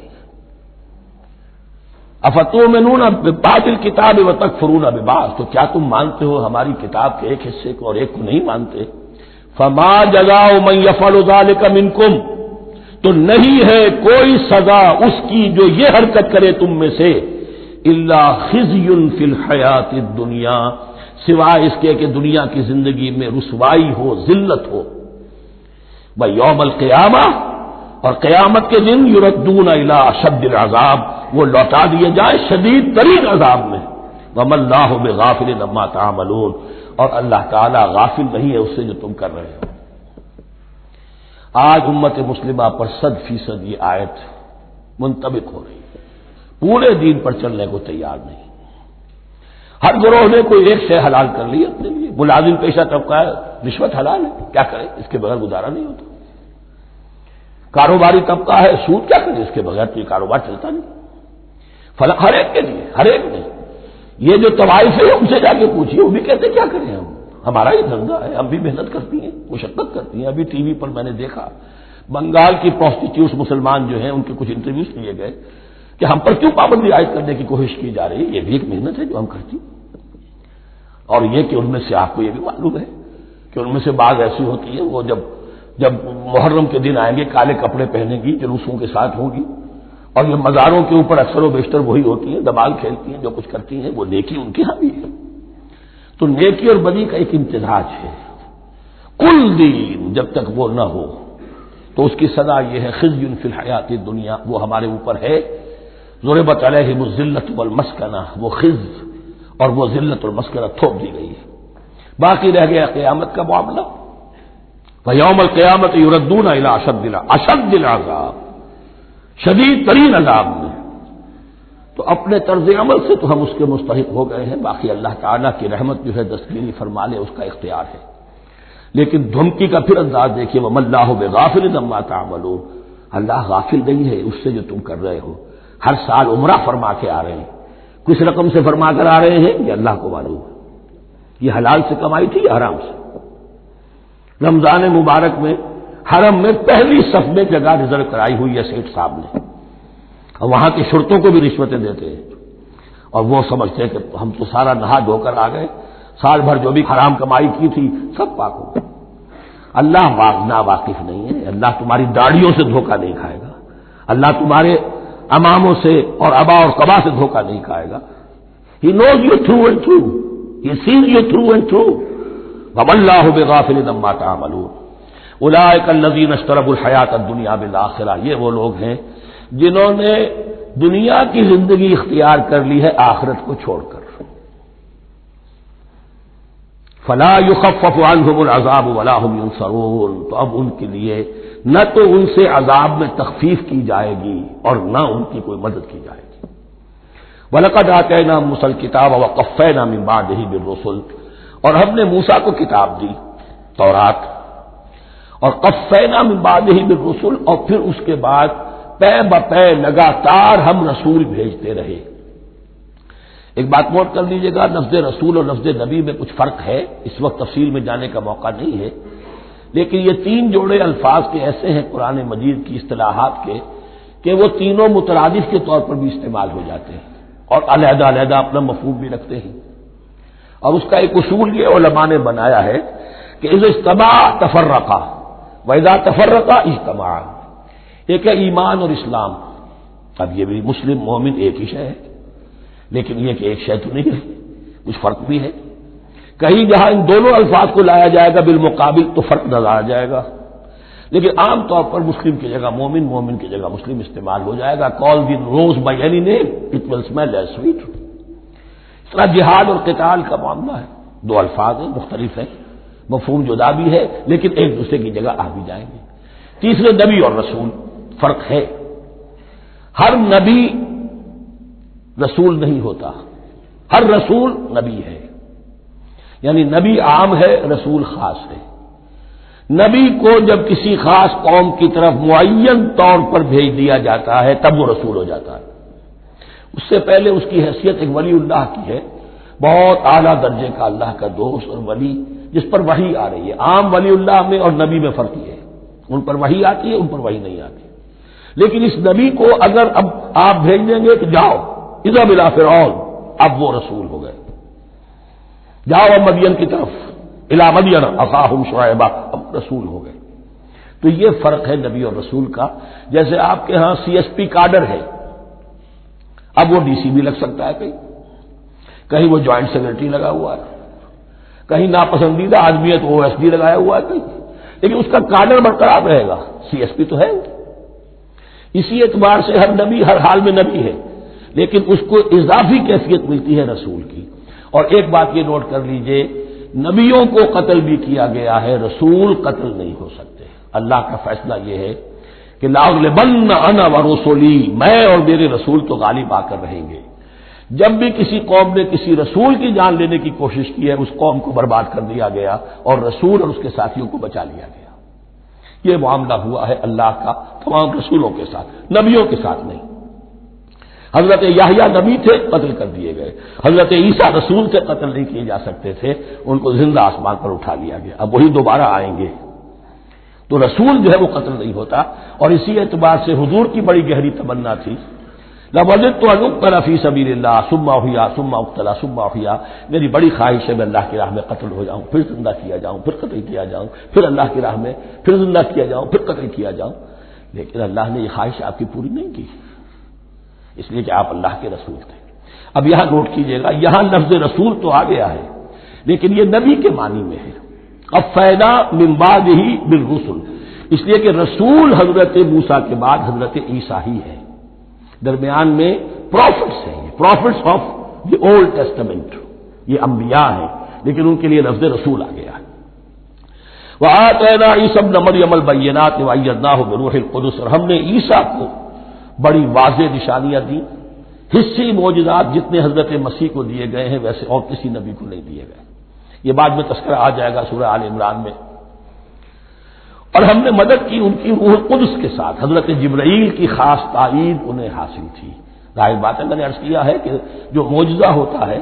افتؤمنون ببعض الکتاب وتکفرون ببعض، تو کیا تم مانتے ہو ہماری کتاب کے ایک حصے کو اور ایک کو نہیں مانتے؟ فما جزاء من يفعل ذلك منکم، تو نہیں ہے کوئی سزا اس کی جو یہ حرکت کرے تم میں سے، الا خزي في الحیات الدنیا، سوائے اس کے کہ دنیا کی زندگی میں رسوائی ہو، ذلت ہو، ویوم القیامہ، اور قیامت کے دن یردون الی اشد العذاب، وہ لوٹا دیے جائیں شدید ترین عذاب میں، وما اللہ بغافل عما تعملون، اور اللہ تعالی غافل نہیں ہے اس سے جو تم کر رہے ہو۔ آج امت مسلمہ پر 100% یہ آیت منطبق ہو رہی ہے، پورے دین پر چلنے کو تیار نہیں، ہر گروہ نے کوئی ایک شے حلال کر لی اپنے لیے، ملازم پیشہ طبقہ ہے، رشوت حلال ہے، کیا کرے اس کے بغیر گزارا نہیں ہوتا، کاروباری طبقہ ہے، سود کیا کرے اس کے بغیر تو یہ کاروبار چلتا نہیں، ہر ایک کے لیے، ہر ایک نے، یہ جو طوائف ہے ان سے جا کے پوچھیے وہ بھی کہتے کیا کریں ہم، ہمارا یہ دھندا ہے، ہم بھی محنت کرتی ہیں، مشقت کرتی ہیں۔ ابھی ٹی وی پر میں نے دیکھا بنگال کی پروسٹیٹیوٹس مسلمان جو ہیں ان کے کچھ انٹرویوز لیے گئے کہ ہم پر کیوں پابندی عائد کرنے کی کوشش کی جا رہی ہے، یہ بھی ایک محنت ہے جو ہم کرتی ہیں، اور یہ کہ ان میں سے آپ کو یہ بھی معلوم ہے کہ ان میں سے بعض ایسی ہوتی ہے وہ جب محرم کے دن آئیں گے کالے کپڑے پہنیں گی، جلوسوں کے ساتھ ہوں گی، اور یہ مزاروں کے اوپر اکثر و بیشتر وہی ہوتی ہیں، دبال کھیلتی ہیں، جو کچھ کرتی ہیں وہ نیکی ان کے ہاں بھی ہے۔ تو نیکی اور بدی کا ایک امتزاج ہے۔ کل دین جب تک وہ نہ ہو تو اس کی سزا یہ ہے خزی فی الحیات دنیا، وہ ہمارے اوپر ہے۔ ضربت علیہم الذلۃ والمسکنہ، وہ خز اور وہ ذلت اور مسکنہ تھوپ دی گئی ہے۔ باقی رہ گیا قیامت کا معاملہ، وَيَوْمَ الْقِيَامَةِ يُرَدُّونَ إِلَىٰ أَشَدِّ الْعَذَابِ، شدید ترین عذاب میں۔ تو اپنے طرز عمل سے تو ہم اس کے مستحق ہو گئے ہیں، باقی اللہ تعالیٰ کی رحمت جو ہے دستگیری فرما لے اس کا اختیار ہے۔ لیکن دھمکی کا پھر انداز دیکھیے، وَمَا اللَّهُ بِغَافِلٍ عَمَّا تَعْمَلُونَ، اللہ غافل نہیں ہے اس سے جو تم کر رہے ہو۔ ہر سال عمرہ فرما کے آ رہے ہیں، کس رقم سے فرما کر آ رہے ہیں یہ اللہ کو معلوم ہے، یہ حلال سے کمائی تھی یا حرام سے؟ رمضان مبارک میں حرم میں پہلی صف میں جگہ ریزرو کرائی ہوئی ہے سیٹ صاحب نے، اور وہاں کے شرطوں کو بھی رشوتیں دیتے ہیں، اور وہ سمجھتے ہیں کہ ہم تو سارا نہا دھو کر آ گئے، سال بھر جو بھی حرام کمائی کی تھی سب پاک ہو گئے۔ اللہ نا واقف نہیں ہے، اللہ تمہاری داڑھیوں سے دھوکہ نہیں کھائے گا، اللہ تمہارے اماموں سے اور ابا اور قبا سے دھوکہ نہیں کھائے گا۔ He knows you through and through, He sees you through and through. وَمَا اللَّهُ بِغَافِلٍ عَمَّا تَعْمَلُونَ أُولَٰئِكَ الَّذِينَ اشْتَرَوُا الْحَيَاةَ الدُّنْيَا بِالْآخِرَةِ، یہ وہ لوگ ہیں جنہوں نے دنیا کی زندگی اختیار کر لی ہے آخرت کو چھوڑ کر۔ فَلَا يُخَفَّفُ عَنْهُمُ الْعَذَابُ وَلَا هُمْ يُنصَرُونَ، تو اب ان کے لیے نہ تو ان سے عذاب میں تخفیف کی جائے گی اور نہ ان کی کوئی مدد کی جائے گی۔ وَلَقَدْ آتَيْنَا مُوسَى الْكِتَابَ وَقَفَّيْنَا مِن بَعْدِهِ بِالرُّسُلِ، اور ہم نے موسیٰ کو کتاب دی تورات، اور قفینا من بعدہ بالرسل، اور پھر اس کے بعد پے بپے لگاتار ہم رسول بھیجتے رہے۔ ایک بات نوٹ کر لیجیے گا، لفظ رسول اور لفظ نبی میں کچھ فرق ہے، اس وقت تفصیل میں جانے کا موقع نہیں ہے، لیکن یہ تین جوڑے الفاظ کے ایسے ہیں قرآن مجید کی اصطلاحات کے کہ وہ تینوں مترادف کے طور پر بھی استعمال ہو جاتے ہیں اور علیحدہ علیحدہ اپنا مفہوم بھی رکھتے ہیں۔ اور اس کا ایک اصول یہ علماء نے بنایا ہے کہ اذا اجتمع تفرقا واذا تفرقا اجتمعا، ایک ہے ایمان اور اسلام، اب یہ بھی مسلم مومن ایک ہی شے ہے، لیکن یہ کہ ایک شے تو نہیں ہے، کچھ فرق بھی ہے۔ کہیں جہاں ان دونوں الفاظ کو لایا جائے گا بالمقابل تو فرق نظر آ جائے گا، لیکن عام طور پر مسلم کی جگہ مومن، مومن کی جگہ مسلم استعمال ہو جائے گا۔ call the rose by any name it will smell as sweet۔ اس طرح جہاد اور قتال کا معاملہ ہے، دو الفاظ ہیں، مختلف ہیں، مفہوم جدا بھی ہے لیکن ایک دوسرے کی جگہ آ بھی جائیں گے۔ تیسرے نبی اور رسول، فرق ہے، ہر نبی رسول نہیں ہوتا، ہر رسول نبی ہے، یعنی نبی عام ہے، رسول خاص ہے۔ نبی کو جب کسی خاص قوم کی طرف معین طور پر بھیج دیا جاتا ہے تب وہ رسول ہو جاتا ہے، اس سے پہلے اس کی حیثیت ایک ولی اللہ کی ہے، بہت اعلیٰ درجے کا اللہ کا دوست اور ولی جس پر وحی آ رہی ہے۔ عام ولی اللہ میں اور نبی میں فرق یہ ہے، ان پر وحی آتی ہے، ان پر وحی نہیں آتی۔ لیکن اس نبی کو اگر اب آپ بھیج دیں گے کہ جاؤ اذهب الى فرعون، اب وہ رسول ہو گئے، جاؤ اب مدین کی طرف، الى مدین اخاهم شعیبا، اب رسول ہو گئے۔ تو یہ فرق ہے نبی اور رسول کا۔ جیسے آپ کے ہاں CSP کاڈر ہے، اب وہ DC بھی لگ سکتا ہے، کہیں وہ جوائنٹ سیکرٹری لگا ہوا ہے، کہیں ناپسندیدہ آدمی ہے تو OSD لگایا ہوا ہے کہیں، لیکن اس کا کاڈر برقرار رہے گا، CSP تو ہے۔ اسی اعتبار سے ہر نبی ہر حال میں نبی ہے، لیکن اس کو اضافی کیفیت ملتی ہے رسول کی۔ اور ایک بات یہ نوٹ کر لیجئے، نبیوں کو قتل بھی کیا گیا ہے، رسول قتل نہیں ہو سکتے۔ اللہ کا فیصلہ یہ ہے کہ لَأَغْلِبَنَّ أَنَا وَرُسُلِي، میں اور میرے رسول تو غالب آ کر رہیں گے۔ جب بھی کسی قوم نے کسی رسول کی جان لینے کی کوشش کی ہے، اس قوم کو برباد کر دیا گیا اور رسول اور اس کے ساتھیوں کو بچا لیا گیا۔ یہ معاملہ ہوا ہے اللہ کا تمام رسولوں کے ساتھ، نبیوں کے ساتھ نہیں۔ حضرت یحییٰ نبی تھے، قتل کر دیے گئے۔ حضرت عیسیٰ رسول تھے، قتل نہیں کیے جا سکتے تھے، ان کو زندہ آسمان پر اٹھا لیا گیا، اب وہی دوبارہ آئیں گے۔ تو رسول جو ہے وہ قتل نہیں ہوتا، اور اسی اعتبار سے حضور کی بڑی گہری تمنا تھی، لَوَجِدتُّ أَنْ أُقْتَلَ فِي سَبِيلِ اللَّهِ ثُمَّ أُحْيَا ثُمَّ أُقْتَلَ ثُمَّ أُحْيَا، میری بڑی خواہش ہے میں اللہ کی راہ میں قتل ہو جاؤں، پھر زندہ کیا جاؤں، پھر قتل کیا جاؤں، پھر اللہ کی راہ میں پھر زندہ کیا جاؤں، پھر قتل کیا جاؤں، لیکن اللہ نے یہ خواہش آپ کی پوری نہیں کی۔ اس لیے کہ آپ اللہ کے رسول تھے۔ اب یہاں نوٹ کیجئے گا، یہاں لفظ رسول تو آ گیا ہے لیکن یہ نبی کے معنی میں ہے۔ قفینا من بعدہ بالرسل، اس لیے کہ رسول حضرت موسیٰ کے بعد حضرت عیسیٰ ہی ہے، درمیان میں پروفٹس ہیں، profits of the old testament, یہ انبیاء ہیں لیکن ان کے لیے لفظ رسول آ گیا ہے۔ وآتینا عیسی ابن مریم البینات وایدناہ بروح القدس، اور ہم نے عیسیٰ کو بڑی واضح نشانیاں دی، حصی معجزات جتنے حضرت مسیح کو دیے گئے ہیں ویسے اور کسی نبی کو نہیں دیے گئے۔ یہ بعد میں تذکرہ آ جائے گا سورہ آل عمران میں۔ اور ہم نے مدد کی ان کی روح القدس کے ساتھ، حضرت جبرائیل کی خاص تائید انہیں حاصل تھی۔ ظاہر بات ہے، میں نے عرض کیا ہے کہ جو معجزہ ہوتا ہے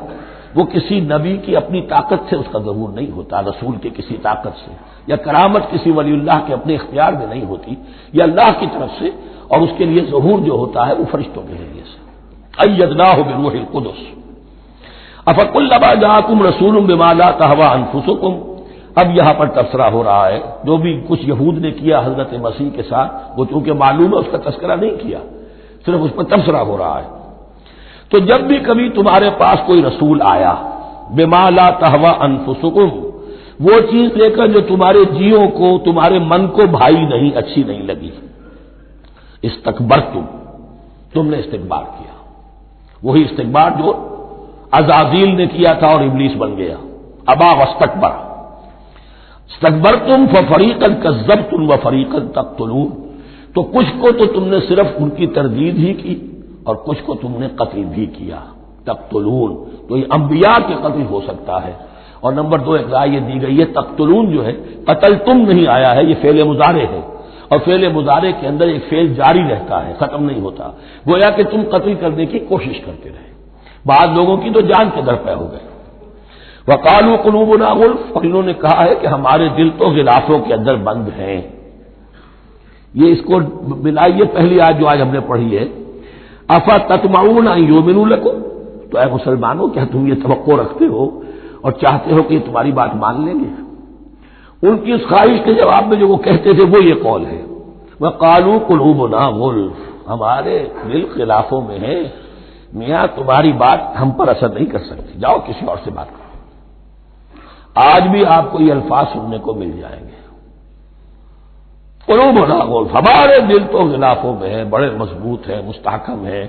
وہ کسی نبی کی اپنی طاقت سے اس کا ظہور نہیں ہوتا، رسول کی کسی طاقت سے، یا کرامت کسی ولی اللہ کے اپنے اختیار میں نہیں ہوتی، یہ اللہ کی طرف سے، اور اس کے لیے ظہور جو ہوتا ہے وہ فرشتوں کے ذریعے سے۔ ایدناہ بروح القدس افکلما جاءکم رسول بما لا تہوی انفسکم، اب یہاں پر تبصرہ ہو رہا ہے، جو بھی کچھ یہود نے کیا حضرت مسیح کے ساتھ وہ چونکہ معلوم ہے اس کا تذکرہ نہیں کیا، صرف اس پر تبصرہ ہو رہا ہے۔ تو جب بھی کبھی تمہارے پاس کوئی رسول آیا، بما لا تہوی انفسکم، وہ چیز لے کر جو تمہارے جیوں کو، تمہارے من کو بھائی نہیں، اچھی نہیں لگی، استکبرتم، تم نے استکبار کیا، وہی استکبار جو عزازیل نے کیا تھا اور ابلیس بن گیا، ابا واستکبر، استکبرتم ففریقا کذبتم وفریقا تقتلون، تو کچھ کو تو تم نے صرف ان کی تردید ہی کی اور کچھ کو تم نے قتل بھی کیا، تقتلون، تو یہ انبیاء کے قتل ہو سکتا ہے۔ اور نمبر 2 ایک رائے یہ دی گئی ہے، تقتلون جو ہے قتل تم نہیں آیا ہے، یہ فعل مضارع ہے، اور فعل مضارع کے اندر ایک فعل جاری رہتا ہے، ختم نہیں ہوتا، گویا کہ تم قتل کرنے کی کوشش کرتے رہے۔ بعض لوگوں کی تو جان کے در پہ ہو گئے۔ وقالوا قلوبنا غلف، اور انہوں نے کہا ہے کہ ہمارے دل تو غلافوں کے اندر بند ہیں۔ یہ اس کو ملائیے پہلی آیت جو آج ہم نے پڑھی ہے، افتطمعون ان یؤمنوا لکم، تو اے مسلمانوں کیا تم یہ توقع رکھتے ہو اور چاہتے ہو کہ یہ تمہاری بات مان لیں گے؟ ان کی اس خواہش کے جواب میں جو وہ کہتے تھے وہ یہ قول ہے، وقالوا قلوبنا غلف، ہمارے دل خلافوں میں ہے، میاں تمہاری بات ہم پر اثر نہیں کر سکتی، جاؤ کسی اور سے بات کرو۔ آج بھی آپ کو یہ الفاظ سننے کو مل جائیں گے، قلوبنا غلف، ہمارے دل تو غلافوں میں ہے، بڑے مضبوط ہیں، مستحکم ہیں،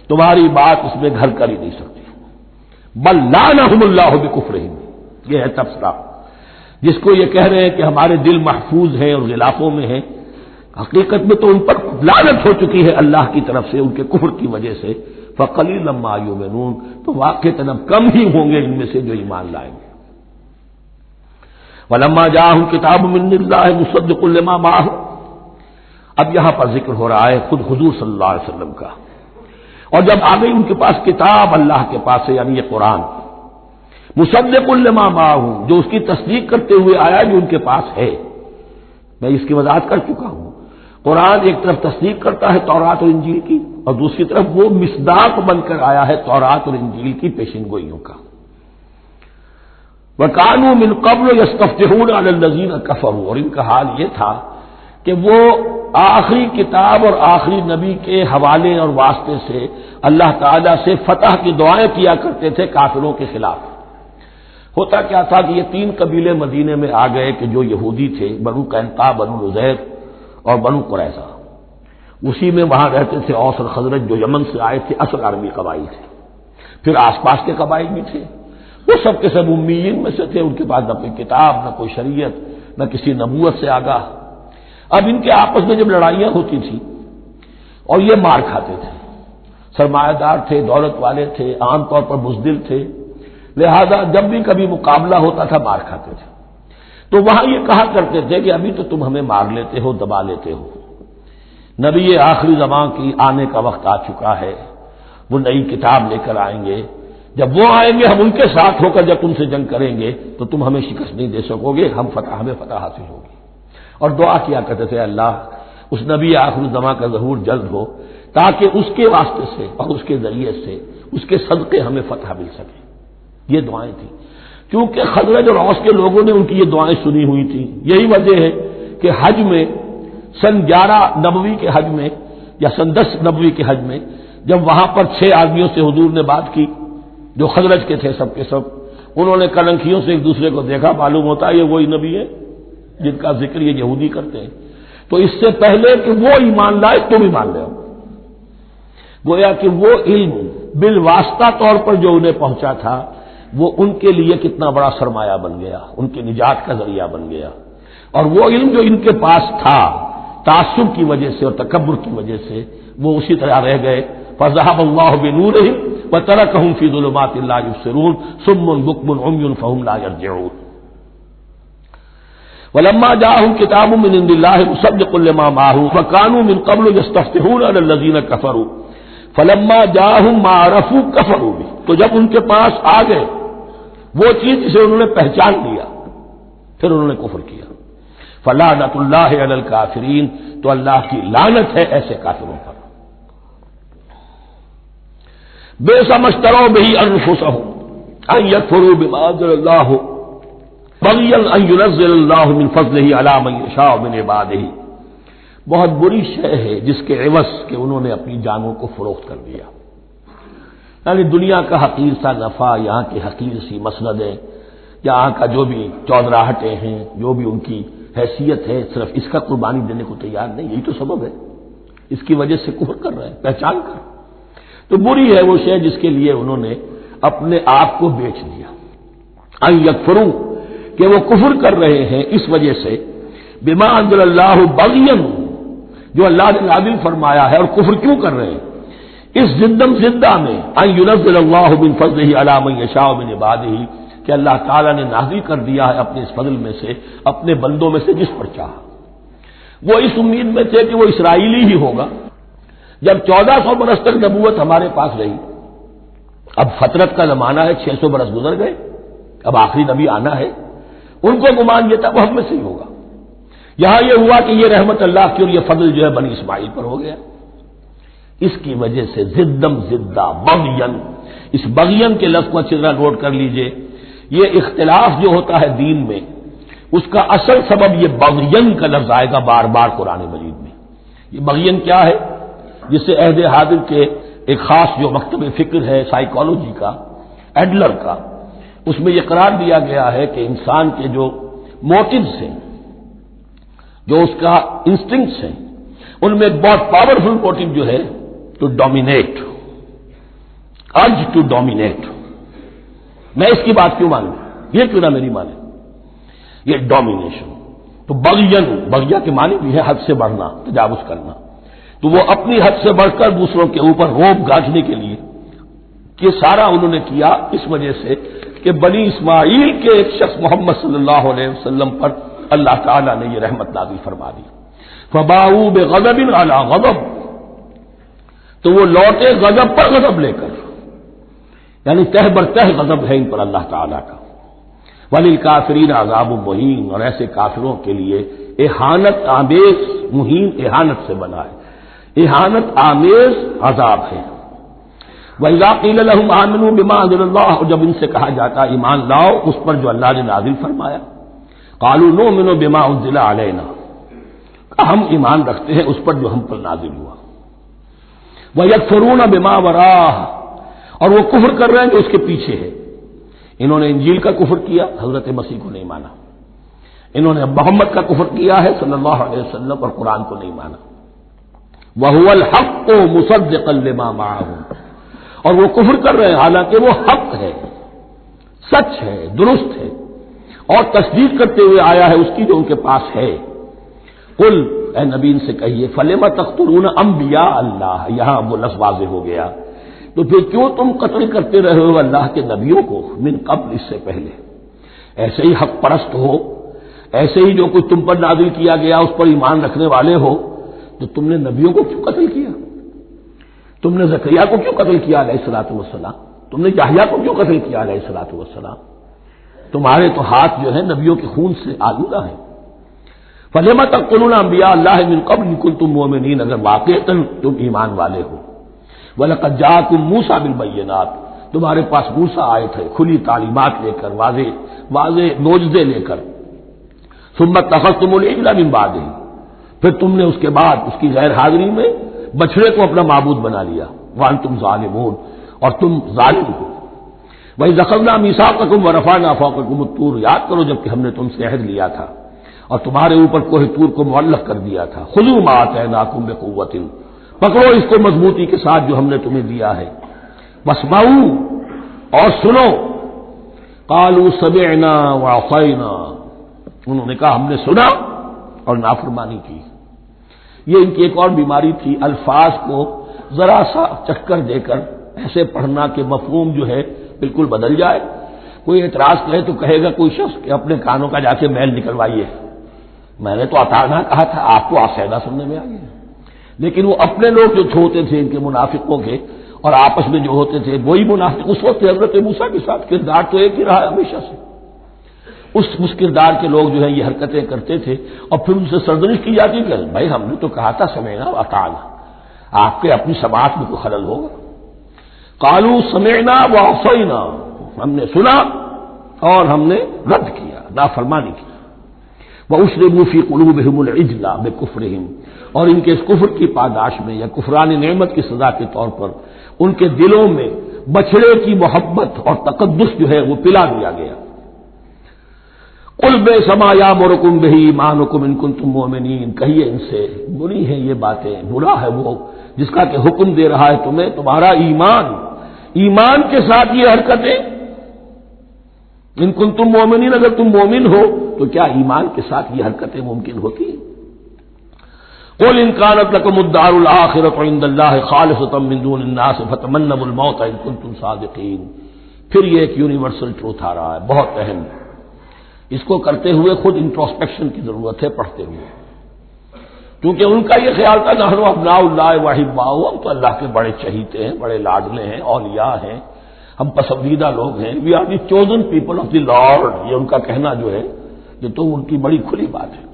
تمہاری بات اس میں گھر کر ہی نہیں سکتی۔ بل لعنہم اللہ بکفرہم، یہ ہے تبصرہ۔ جس کو یہ کہہ رہے ہیں کہ ہمارے دل محفوظ ہیں اور غلافوں میں ہیں، حقیقت میں تو ان پر لعنت ہو چکی ہے اللہ کی طرف سے ان کے کفر کی وجہ سے۔ فقلیلا ما یؤمنون، تو واقعتاً اب کم ہی ہوں گے ان میں سے جو ایمان لائیں گے۔ ولما جاءہم کتاب من اللہ مصدق لما معہم، اب یہاں پر ذکر ہو رہا ہے خود حضور صلی اللہ علیہ وسلم کا، اور جب آ گئی ان کے پاس کتاب اللہ کے پاس سے، یعنی یہ قرآن، مصدق لما معہم، جو اس کی تصدیق کرتے ہوئے آیا جو ان کے پاس ہے۔ میں اس کی وضاحت کر چکا ہوں، قرآن ایک طرف تصدیق کرتا ہے تورات اور انجیل کی، اور دوسری طرف وہ مصداق بن کر آیا ہے تورات اور انجیل کی پیشن گوئیوں کا۔ وَكَانُوا مِن قَبْلُ يَسْتَفْتِحُونَ عَلَى الَّذِينَ كَفَرُوا، اور ان کا حال یہ تھا کہ وہ آخری کتاب اور آخری نبی کے حوالے اور واسطے سے اللہ تعالیٰ سے فتح کی دعائیں کیا کرتے تھے کافروں کے خلاف۔ ہوتا کیا تھا کہ یہ 3 قبیلے مدینے میں آ گئے کہ جو یہودی تھے، بنو قینقاع، بنو نضیر اور بنو قریظہ، اسی میں وہاں رہتے تھے اوس اور خزرج جو یمن سے آئے تھے، اصل عربی قبائل تھے، پھر آس پاس کے قبائل بھی تھے، وہ سب کے سب امیین میں سے تھے، ان کے پاس نہ کوئی کتاب، نہ کوئی شریعت، نہ کسی نبوت سے آگاہ۔ اب ان کے آپس میں جب لڑائیاں ہوتی تھیں اور یہ مار کھاتے تھے، سرمایہ دار تھے، دولت والے تھے، عام طور پر بزدل تھے، لہذا جب بھی کبھی مقابلہ ہوتا تھا مار کھاتے تھے، تو وہاں یہ کہا کرتے تھے کہ ابھی تو تم ہمیں مار لیتے ہو، دبا لیتے ہو، نبی آخری زمان کی آنے کا وقت آ چکا ہے، وہ نئی کتاب لے کر آئیں گے، جب وہ آئیں گے ہم ان کے ساتھ ہو کر جب تم سے جنگ کریں گے تو تم ہمیں شکست نہیں دے سکو گے، ہمیں فتح حاصل ہوگی۔ اور دعا کیا کرتے تھے اللہ اس نبی آخر الزمان کا ظہور جلد ہو تاکہ اس کے واسطے سے اور اس کے ذریعے سے اس کے صدقے ہمیں فتح مل سکے، یہ دعائیں تھیں۔ کیونکہ خزرج اور اوس کے لوگوں نے ان کی یہ دعائیں سنی ہوئی تھیں، یہی وجہ ہے کہ حج میں سن 11 نبوی کے حج میں یا سن 10 نبوی کے حج میں جب وہاں پر 6 آدمیوں سے حضور نے بات کی جو خزرج کے تھے سب کے سب، انہوں نے کلنکھیوں سے ایک دوسرے کو دیکھا، معلوم ہوتا ہے یہ وہی نبی ہے جن کا ذکر یہ یہودی کرتے ہیں۔ تو اس سے پہلے کہ وہ ایمان لائے تم ایمان لے آؤ، گویا کہ وہ علم بالواسطہ طور پر جو انہیں پہنچا تھا وہ ان کے لیے کتنا بڑا سرمایہ بن گیا، ان کے نجات کا ذریعہ بن گیا۔ اور وہ علم جو ان کے پاس تھا تعصب کی وجہ سے اور تکبر کی وجہ سے وہ اسی طرح رہ گئے۔ فذهب الله بنورهم وتركهم في ظلمات لا يبصرون صم بكم عمي فهم لا يرجعون۔ ولما جاءهم كتاب من عند الله مصدق لما معهم وكانوا من قبل يستفتحون على الذين كفروا فلما جاءهم ما عرفوا كفروا به، تو جب ان کے پاس آ گئے وہ چیز جسے انہوں نے پہچان لیا پھر انہوں نے کفر کیا۔ فلعنۃ اللہ علی الکافرین، تو اللہ کی لعنت ہے ایسے کافروں پر۔ بئس ما اشتروا به انفسهم ان يكفروا بما انزل الله بغيا ان ينزل الله من فضله على من يشاء من عباده، بہت بری شے ہے جس کے عوض کہ انہوں نے اپنی جانوں کو فروخت کر دیا، یعنی دنیا کا حقیر سا نفع، یہاں کی حقیر سی مسندیں، یہاں کا جو بھی چودراہٹیں ہیں، جو بھی ان کی حیثیت ہے، صرف اس کا قربانی دینے کو تیار نہیں، یہی تو سبب ہے، اس کی وجہ سے کفر کر رہے ہیں پہچان کر۔ تو بری ہے وہ شے جس کے لیے انہوں نے اپنے آپ کو بیچ دیا۔ ان یکفروا، کہ وہ کفر کر رہے ہیں اس وجہ سے، بما انزل اللہ بغیا، جو اللہ نے نازل فرمایا ہے، اور کفر کیوں کر رہے ہیں اس زندم زندہ میں، ان ينزل اللہ من فضلہ علی من یشاء من عبادہ، کہ اللہ تعالیٰ نے نازل کر دیا ہے اپنے اس فضل میں سے اپنے بندوں میں سے جس پر چاہا۔ وہ اس امید میں تھے کہ وہ اسرائیلی ہی ہوگا۔ جب 1400 برس تک نبوت ہمارے پاس رہی، اب فترت کا زمانہ ہے، 600 برس گزر گئے، اب آخری نبی آنا ہے، ان کو گمان یہ تھا وہ ہم میں سے ہی ہوگا۔ یہاں یہ ہوا کہ یہ رحمت اللہ کی اور یہ فضل جو ہے بنی اسماعیل پر ہو گیا۔ اس کی وجہ سے زدم زدہ بغین، اس بغین کے لفظ کو اچھی طرح نوٹ کر لیجئے، یہ اختلاف جو ہوتا ہے دین میں اس کا اصل سبب یہ بغین کا لفظ آئے گا بار بار قرآن مجید میں۔ یہ بغین کیا ہے؟ جسے عہد حاضر کے ایک خاص جو مکتب فکر ہے سائیکالوجی کا، ایڈلر کا، اس میں یہ قرار دیا گیا ہے کہ انسان کے جو موٹیوز ہیں، جو اس کا انسٹنکٹس ہیں، ان میں ایک بہت پاورفل موٹیو جو ہے to dominate, urge to dominate. میں اس کی بات کیوں مانوں، یہ کیوں نہ میری مانے، یہ ڈومینیشن۔ تو بغین، بغیا کے معنی بھی ہے حد سے بڑھنا، تجاوز کرنا۔ تو وہ اپنی حد سے بڑھ کر دوسروں کے اوپر روب گاجنے کے لیے یہ سارا انہوں نے کیا، اس وجہ سے کہ بنی اسماعیل کے ایک شخص محمد صلی اللہ علیہ وسلم پر اللہ تعالیٰ نے یہ رحمت نازل فرما دی۔ فباؤوا بغضب علی غضب، تو وہ لوٹے غضب پر غضب لے کر، یعنی تہ برتہ غضب ہے ان پر اللہ تعالیٰ کا۔ وللکافرین عذاب مہین، اور ایسے کافروں کے لیے اہانت آمیز، مہین اہانت سے بنا ہے، اہانت آمیز عذاب ہے۔ وَإِذَا قِيلَ لَهُمْ آمِنُوا بِمَا أَنزَلَ اللَّهُ، اور جب ان سے کہا جاتا ایمان لاؤ اس پر جو اللہ نے نازل فرمایا، قَالُوا نُؤْمِنُ بِمَا أُنزِلَ عَلَيْنَا، ہم ایمان رکھتے ہیں اس پر جو ہم پر نازل ہوا۔ وَيَكْفُرُونَ بِمَا وَرَاءَهُ، اور وہ کفر کر رہے ہیں جو اس کے پیچھے ہے۔ انہوں نے انجیل کا کفر کیا، حضرت مسیح کو نہیں مانا۔ انہوں نے محمد کا کفر کیا ہے صلی اللہ علیہ وسلم، اور قرآن کو نہیں مانا۔ وَهُوَ الْحَقُّ مُصَدِّقًا لِمَا مَعَهُمْ، اور وہ کفر کر رہے ہیں حالانکہ وہ حق ہے، سچ ہے، درست ہے، اور تصدیق کرتے ہوئے آیا ہے اس کی جو ان کے پاس ہے۔ قل، اے نبی ان سے کہیے، فَلِمَ تَقْتُلُونَ أَنبِيَاءَ اللَّهِ، یہاں وہ لفظ واضح ہو گیا، تو پھر کیوں تم قتل کرتے رہے ہو اللہ کے نبیوں کو، من قبل، اس سے پہلے۔ ایسے ہی حق پرست ہو، ایسے ہی جو کچھ تم پر نازل کیا گیا اس پر ایمان رکھنے والے ہو، تو تم نے نبیوں کو کیوں قتل کیا؟ تم نے زکریا کو کیوں قتل کیا علیہ الصلوۃ والسلام؟ تم نے یحییٰ کو کیوں قتل کیا علیہ الصلوۃ والسلام؟ تمہارے تو ہاتھ جو ہے نبیوں کے خون سے آلودہ ہیں۔ فَلِمَ تَقْتُلُونَ أَنبِيَاءَ اللَّهِ مِن قَبْلِ إِن كُنتُم مُّؤْمِنِينَ، اگر واقعتاً تم ایمان والے ہو۔ وَلَقَدْ جَاءَكُم مُوسَىٰ بِالْبَيِّنَاتِ، تمہارے پاس موسیٰ آئے تھے کھلی تعلیمات لے کر، واضح معجزے لے کر۔ ثُمَّ اتَّخَذْتُمُ الْعِجْلَ مِن بَعْدِهِ، پھر تم نے اس کے بعد اس کی غیر حاضری میں بچڑے کو اپنا معبود بنا لیا۔ وانتم ظالمون، اور تم ظالم ہو۔ وَإِذْ أَخَذْنَا مِيثَاقَكُمْ وَرَفَعْنَا فَوْقَكُمُ الطُّورَ، یاد کرو جب کہ ہم نے تم سے عہد لیا تھا اور تمہارے اوپر کوہ طور کو معلق کر دیا تھا۔ خُذُوا مَا آتَيْنَاكُمْ بِقُوَّةٍ، پکڑو اس کو مضبوطی کے ساتھ جو ہم نے تمہیں دیا ہے۔ وَاسْمَعُوا، اور سنو۔ قَالُوا سَمِعْنَا وَعَصَيْنَا، انہوں نے کہا ہم نے سنا اور نافرمانی کی۔ یہ ان کی ایک اور بیماری تھی، الفاظ کو ذرا سا چکر دے کر ایسے پڑھنا کہ مفہوم جو ہے بالکل بدل جائے۔ کوئی اعتراض کرے تو کہے گا کوئی شخص کہ اپنے کانوں کا جا کے میل نکلوائیے، میں نے تو اطعنا کہا تھا، آپ کو آسیدہ سننے میں آ گیا۔ لیکن وہ اپنے لوگ جو ہوتے تھے ان کے منافقوں کے، اور آپس میں جو ہوتے تھے وہی منافق اس وقت حضرت موسیٰ کے ساتھ کردار تو ایک ہی رہا ہمیشہ سے۔ اس کردار کے لوگ جو ہے یہ حرکتیں کرتے تھے، اور پھر ان سے سرزنش کی جاتی کہ بھائی ہم نے تو کہا تھا سمعنا واطعنا، آپ کے اپنی سماعت میں کوئی خلل ہوگا۔ قالوا سمعنا وعصینا، ہم نے سنا اور ہم نے رد کیا، نافرمانی کی۔ وَأُشْرِبُوا فِي قُلُوبِهِمُ الْعِجْلَ بِكُفْرِهِمْ، اور ان کے اس کفر کی پاداش میں یا کفران نعمت کی سزا کے طور پر ان کے دلوں میں بچھڑے کی محبت اور تقدس جو ہے وہ پلا دیا گیا۔ قُلْ بِئْسَ مَا يَأْمُرُكُم بِهِ إِيمَانُكُمْ إِن كُنتُم مُّؤْمِنِينَ، کہیے ان سے بری ہیں یہ باتیں، برا ہے وہ جس کا کہ حکم دے رہا ہے تمہیں تمہارا ایمان کے ساتھ یہ حرکتیں۔ ان کنتم مومنین، اگر تم مومن ہو تو کیا ایمان کے ساتھ یہ حرکتیں ممکن ہوتی ہیں؟ قل ان كانت لكم الدار الآخرة عند الله خالصة من دون الناس فتمنوا الموت ان كنتم صادقين۔ پھر یہ ایک یونیورسل ٹروتھ آ رہا ہے، بہت اہم، اس کو کرتے ہوئے خود انٹروسپیکشن کی ضرورت ہے پڑھتے ہوئے، کیونکہ ان کا یہ خیال تھا نحن ابناء اللہ واحباؤہ، ہم تو اللہ کے بڑے چہیتے ہیں، بڑے لاڈلے ہیں، اولیاء ہیں، ہم پسندیدہ لوگ ہیں، we are the chosen people of the lord, یہ ان کا کہنا جو ہے یہ تو ان کی بڑی کھلی بات ہے۔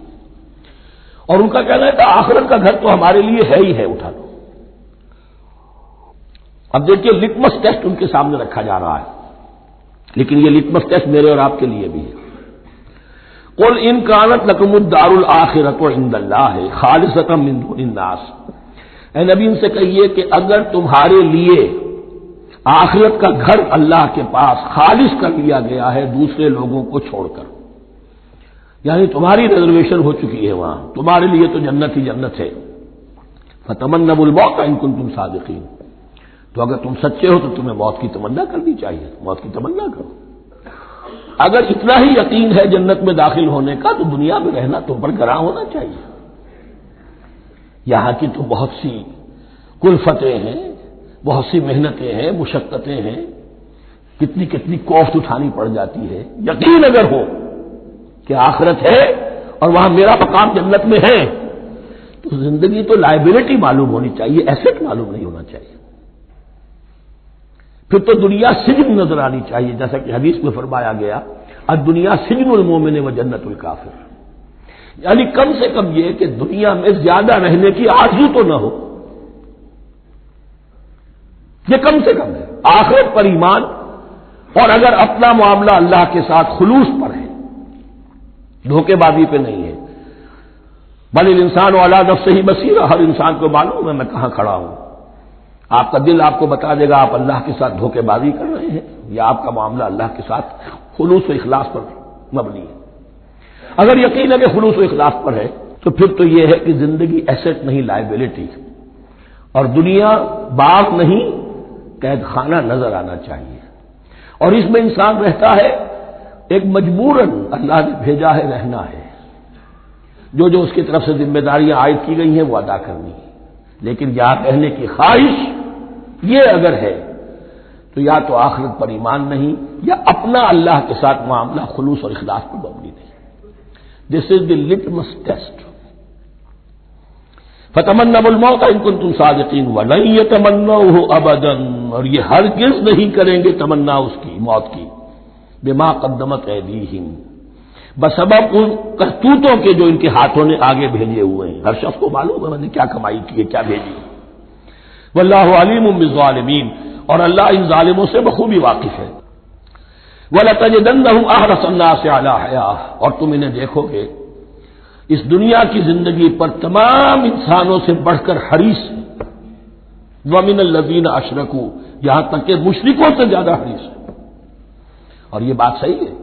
اور ان کا کہنا ہے کہ آخرت کا گھر تو ہمارے لیے ہے ہی ہے، اٹھا لو۔ اب دیکھیے لٹمس ٹیسٹ ان کے سامنے رکھا جا رہا ہے، لیکن یہ لٹمس ٹیسٹ میرے اور آپ کے لیے بھی ہے۔ قل ان كانت لكم الدار الآخرة عند الله خالصة من دون الناس، اے نبی ان سے کہیے کہ اگر تمہارے لیے آخرت کا گھر اللہ کے پاس خالص کر لیا گیا ہے دوسرے لوگوں کو چھوڑ کر، یعنی تمہاری ریزرویشن ہو چکی ہے وہاں، تمہارے لیے تو جنت ہی جنت ہے، فتمنوا الموت ان کنتم صادقین، تو اگر تم سچے ہو تو تمہیں موت کی تمنا کرنی چاہیے، موت کی تمنا کرو۔ اگر اتنا ہی یقین ہے جنت میں داخل ہونے کا تو دنیا میں رہنا تم پر گراں ہونا چاہیے۔ یہاں کی تو بہت سی کلفتیں ہیں، بہت سی محنتیں ہیں، مشقتیں ہیں، کتنی کتنی کوفت اٹھانی پڑ جاتی ہے۔ یقین اگر ہو کہ آخرت ہے اور وہاں میرا مقام جنت میں ہے تو زندگی تو لائبلٹی معلوم ہونی چاہیے، ایسٹ معلوم نہیں ہونا چاہیے۔ پھر تو دنیا سجن نظر آنی چاہیے، جیسا کہ حدیث میں فرمایا گیا الدنیا سجن المومن و جنت الکافر، یعنی کم سے کم یہ کہ دنیا میں زیادہ رہنے کی آرزو تو نہ ہو، یہ کم سے کم ہے۔ آخرت پر ایمان، اور اگر اپنا معاملہ اللہ کے ساتھ خلوص پر ہے، دھوکے بازی پہ نہیں ہے، بل الانسان علی نفسہ بصیرہ، ہر انسان کو معلوم ہے میں کہاں کھڑا ہوں، آپ کا دل آپ کو بتا دے گا آپ اللہ کے ساتھ دھوکے بازی کر رہے ہیں یا آپ کا معاملہ اللہ کے ساتھ خلوص و اخلاص پر مبنی ہے۔ اگر یقین ہے کہ خلوص و اخلاص پر ہے تو پھر تو یہ ہے کہ زندگی ایسٹ نہیں لائبلٹی، اور دنیا باغ نہیں قید خانہ نظر آنا چاہیے، اور اس میں انسان رہتا ہے ایک مجبوراً اللہ نے بھیجا ہے رہنا ہے، جو جو اس کی طرف سے ذمہ داریاں عائد کی گئی ہیں وہ ادا کرنی ہے، لیکن یہاں رہنے کی خواہش یہ اگر ہے تو یا تو آخرت پر ایمان نہیں یا اپنا اللہ کے ساتھ معاملہ خلوص اور اخلاص پر مبنی نہیں۔ دس از دی لٹمس ٹیسٹ۔ فتمنوا الموت ان کنتم صادقین ولن یتمنوه ابدا، اور یہ ہرگز نہیں کریں گے تمنا اس کی موت کی، بما قدمت ایدیہم، بسبب ان کرتوتوں کے جو ان کے ہاتھوں نے آگے بھیجے ہوئے ہیں۔ ہر شخص کو معلوم ہے میں نے کیا کمائی کی ہے، کیا بھیجی ہے۔ واللہ علیم بالظالمین، اور اللہ ان ظالموں سے بخوبی واقف ہے۔ وَلَتَجِدَنَّهُمْ أَحْرَصَ النَّاسِ عَلَىٰ حَيَاةٍ، اور تم انہیں دیکھو گے اس دنیا کی زندگی پر تمام انسانوں سے بڑھ کر حریص، وَمِنَ الَّذِينَ أَشْرَكُوا، یہاں تک کہ مشرکوں سے زیادہ حریص ہے۔ اور یہ بات صحیح ہے،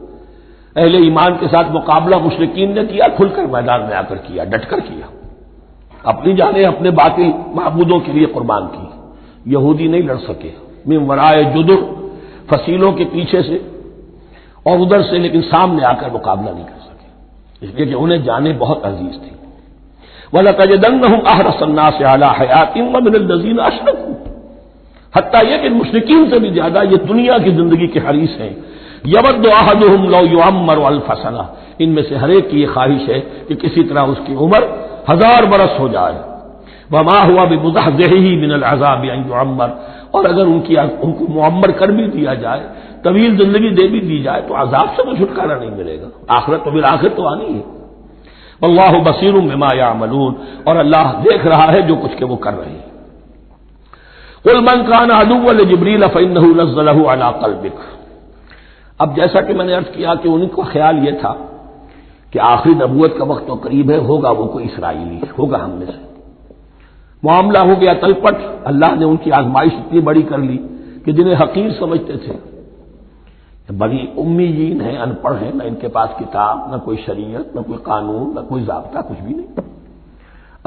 اہل ایمان کے ساتھ مقابلہ مشرکین نے کیا، کھل کر میدان میں آ کر کیا، ڈٹ کر کیا، اپنی جانیں اپنے باطل معبودوں کے لیے قربان کی۔ یہودی نہیں لڑ سکے، من ورائے جدر، فصیلوں کے پیچھے سے اور ادھر سے، لیکن سامنے آ کر مقابلہ نہیں کر سکے، اس لیے کہ انہیں جانیں بہت عزیز تھی۔ وَلَتَجِدَنَّهُمْ أَحْرَصَ النَّاسِ عَلَىٰ حَيَاةٍ وَمِنَ الَّذِينَ أَشْرَكُوا، حتیٰ یہ کہ مشرکین سے بھی زیادہ یہ دنیا کی زندگی کے حریص ہیں۔ یود احدہم لو یعمر الف سنہ، ان میں سے ہر ایک کی یہ خواہش ہے کہ کسی طرح اس کی عمر 1000 برس ہو جائے۔ وما ہوا بمزحزحہ من العذاب ان یعمر، اور اگر ان کو معمر کر بھی دیا جائے، طویل زندگی دے بھی دی جائے، تو عذاب سے تو چھٹکارا نہیں ملے گا، آخرت تو بالآخر تو آنی ہے۔ واللہ بصیر بما یعملون، اور اللہ دیکھ رہا ہے جو کچھ کہ وہ کر رہے ہیں۔ قل من کان عدوا لجبریل فانہ نزلہ علی قلبک، اب جیسا کہ میں نے عرض کیا کہ ان کا خیال یہ تھا کہ آخری نبوت کا وقت تو قریب ہے، ہوگا وہ کوئی اسرائیلی، ہوگا ہم میں سے۔ معاملہ ہو گیا تلپٹ، اللہ نے ان کی آزمائش اتنی بڑی کر لی کہ جنہیں حقیر سمجھتے تھے، بڑی امیین ہیں، ان پڑھ ہیں، نہ ان کے پاس کتاب، نہ کوئی شریعت، نہ کوئی قانون، نہ کوئی ضابطہ، کچھ بھی نہیں۔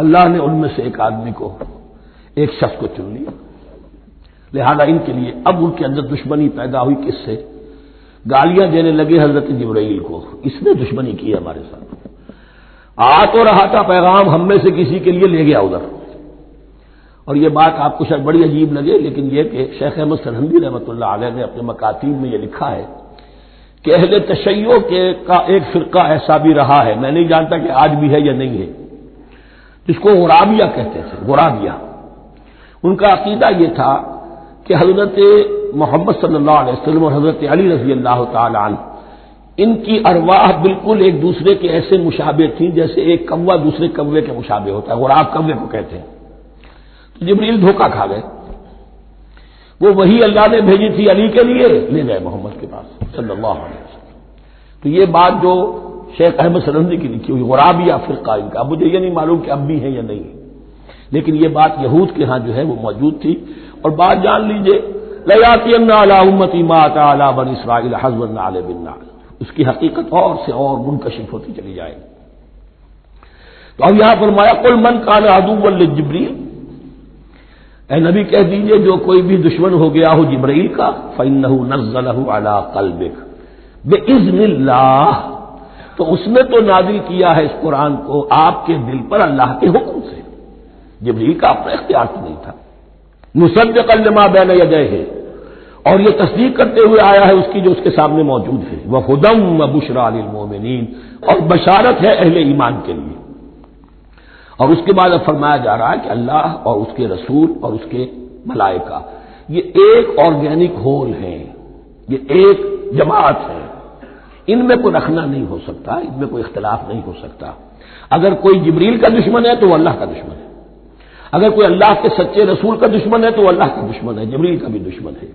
اللہ نے ان میں سے ایک آدمی کو، ایک شخص کو چن لیا، لہذا ان کے لیے اب ان کے اندر دشمنی پیدا ہوئی، کس سے؟ گالیاں دینے لگے حضرت جبرائیل کو، اس نے دشمنی کی ہمارے ساتھ، آ تو رہا تھا پیغام ہم میں سے کسی کے لیے، لے گیا ادھر۔ اور یہ بات آپ کو شاید بڑی عجیب لگے، لیکن یہ کہ شیخ احمد سرہندی رحمۃ اللہ علیہ نے اپنے مکاتیب میں یہ لکھا ہے کہ اہل تشیع کا ایک فرقہ ایسا بھی رہا ہے، میں نہیں جانتا کہ آج بھی ہے یا نہیں ہے، جس کو غرابیہ کہتے تھے، غرابیہ۔ ان کا عقیدہ یہ تھا کہ حضرت محمد صلی اللہ علیہ وسلم اور حضرت علی رضی اللہ تعالی عنہ، ان کی ارواح بالکل ایک دوسرے کے ایسے مشابہ تھیں جیسے ایک کوا دوسرے کوے کے مشابہ ہوتا ہے، غراب کوے کو کہتے ہیں۔ تو جبریل دھوکہ کھا گئے، وہ وہی اللہ نے بھیجی تھی علی کے لیے، لے گئے محمد کے پاس صلی اللہ علیہ وسلم۔ تو یہ بات جو شیخ احمد سرہندی کی لکھی ہوئی غرابیہ فرقہ ان کا، مجھے یہ نہیں معلوم کہ اب بھی ہے یا نہیں، لیکن یہ بات یہود کے ہاں جو ہے وہ موجود تھی۔ اور بات جان لیجئے، لَيَأْتِيَنَّ عَلَىٰ أُمَّتِي مَا أَتَىٰ عَلَىٰ بَنِي إِسْرَائِيلَ حَزْوَ النَّعْلِ بِالنَّعْلِ، اس کی حقیقت اور سے اور منکشف ہوتی چلی جائے گی۔ تو اب یہاں فرمایا قُلْ مَنْ كَانَ عَدُوًّا لِجِبْرِيلَ، اے نبی کہہ دیجئے جو کوئی بھی دشمن ہو گیا ہو جبرائیل کا، فَإِنَّهُ نَزَّلَهُ عَلَىٰ قَلْبِكَ بِإِذْنِ اللَّهِ، تو اس نے تو نازل کیا ہے اس قرآن کو آپ کے دل پر اللہ کے حکم سے، جبرائیل کا اپنا اختیار تو نہیں تھا۔ مصدقا لما بین یدیہ، اور یہ تصدیق کرتے ہوئے آیا ہے اس کی جو اس کے سامنے موجود ہے، وہدی وبشریٰ للمؤمنین، اور بشارت ہے اہل ایمان کے لیے۔ اور اس کے بعد اب فرمایا جا رہا ہے کہ اللہ اور اس کے رسول اور اس کے ملائکہ یہ ایک آرگینک ہول ہیں، یہ ایک جماعت ہے، ان میں کوئی رکھنا نہیں ہو سکتا، ان میں کوئی اختلاف نہیں ہو سکتا۔ اگر کوئی جبریل کا دشمن ہے تو وہ اللہ کا دشمن ہے، اگر کوئی اللہ کے سچے رسول کا دشمن ہے تو وہ اللہ کا دشمن ہے، جبریل کا بھی دشمن ہے۔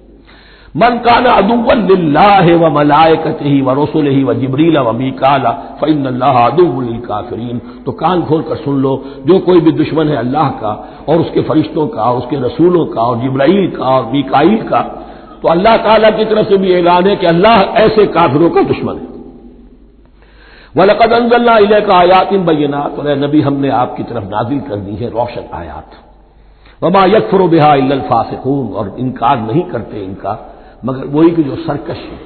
من کان عدوا للہ وملائکتہ ورسلہ وجبریل ومیکال فإن اللہ عدو للکافرین، تو کان کھول کر سن لو، جو کوئی بھی دشمن ہے اللہ کا اور اس کے فرشتوں کا اور اس کے رسولوں کا اور جبرائیل کا اور میکائیل کا، تو اللہ تعالیٰ کی طرف سے بھی اعلان ہے کہ اللہ ایسے کافروں کا دشمن ہے۔ وَلَقَدْ أَنزَلْنَا إِلَيْكَ آيَاتٍ بَيِّنَاتٍ، اور اے نبی ہم نے آپ کی طرف نازل کر دی ہے روشن آیات۔ وَمَا يَكْفُرُ بِهَا إِلَّا الْفَاسِقُونَ، اور انکار نہیں کرتے ان کا مگر وہی کہ جو سرکش ہے۔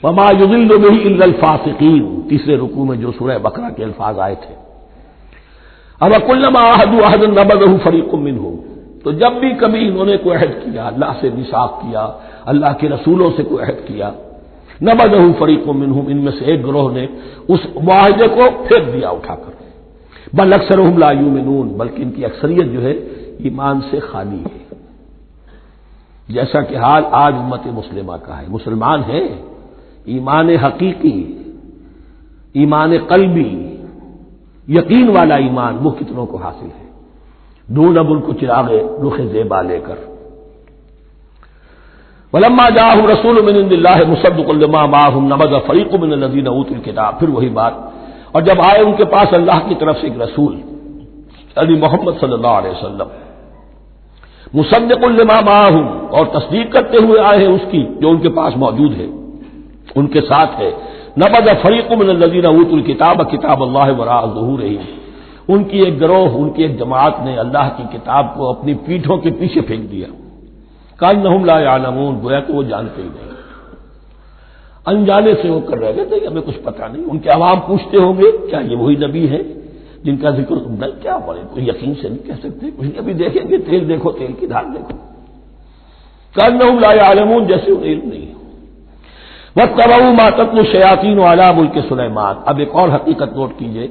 وَمَا يُضِلُّ بِهِ إِلَّا الْفَاسِقِينَ، تیسرے رکوع میں جو سورہ بقرہ کے الفاظ آئے تھے۔ أَوَكُلَّمَا عَاهَدُوا عَهْدًا نَبَذَهُ فَرِيقٌ مِّنْهُمْ، تو جب بھی کبھی انہوں نے کوئی عہد کیا، اللہ سے میثاق کیا، اللہ کے رسولوں سے کوئی عہد کیا، نبذہ فریق منہم، ان میں سے ایک گروہ نے اس معاہدے کو پھینک دیا اٹھا کر۔ بل اکثرہم لا یؤمنون، بلکہ ان کی اکثریت جو ہے ایمان سے خالی ہے، جیسا کہ حال آج امت مسلمہ کا ہے۔ مسلمان ہیں، ایمان حقیقی، ایمان قلبی، یقین والا ایمان وہ کتنوں کو حاصل ہے؟ ڈھونڈ اب ان کو چراغ رخ زیبا لے کر۔ وَلَمَّا جَاءَهُمْ رَسُولٌ مِّنْ عِندِ اللَّهِ مُصَدِّقٌ لِّمَا مَعَهُمْ نَبَذَ فَرِيقٌ مِّنَ الَّذِينَ أُوتُوا الْكِتَابَ، پھر وہی بات، اور جب آئے ان کے پاس اللہ کی طرف سے ایک رسول یعنی محمد صلی اللہ علیہ وسلم، مصدق لما معہم، اور تصدیق کرتے ہوئے آئے ہیں اس کی جو ان کے پاس موجود ہے، ان کے ساتھ ہے۔ نبذ فریق من الذین اوتوا الکتاب کتاب اللہ وراء ظہورہم، ان کی ایک گروہ، ان کی ایک جماعت نے اللہ کی کتاب کو اپنی پیٹھوں کے پیچھے پھینک دیا، کأنہم لا یعلمون، گویا کہ وہ جانتے ہی نہیں، انجانے سے وہ کر رہے تھے کہ ہمیں کچھ پتہ نہیں۔ ان کے عوام پوچھتے ہوں گے کیا یہ وہی نبی ہے جن کا ذکر نہیں، کیا بڑے کوئی یقین سے نہیں کہہ سکتے، کچھ نہیں، ابھی دیکھیں گے، تیل دیکھو، تیل کی دھار دیکھو، کأنہم لا یعلمون، جیسے انہیں علم نہیں ہے۔ واتبعوا ما تتلو الشیاطین علی ملک سلیمان، اب ایک اور حقیقت نوٹ کیجئے،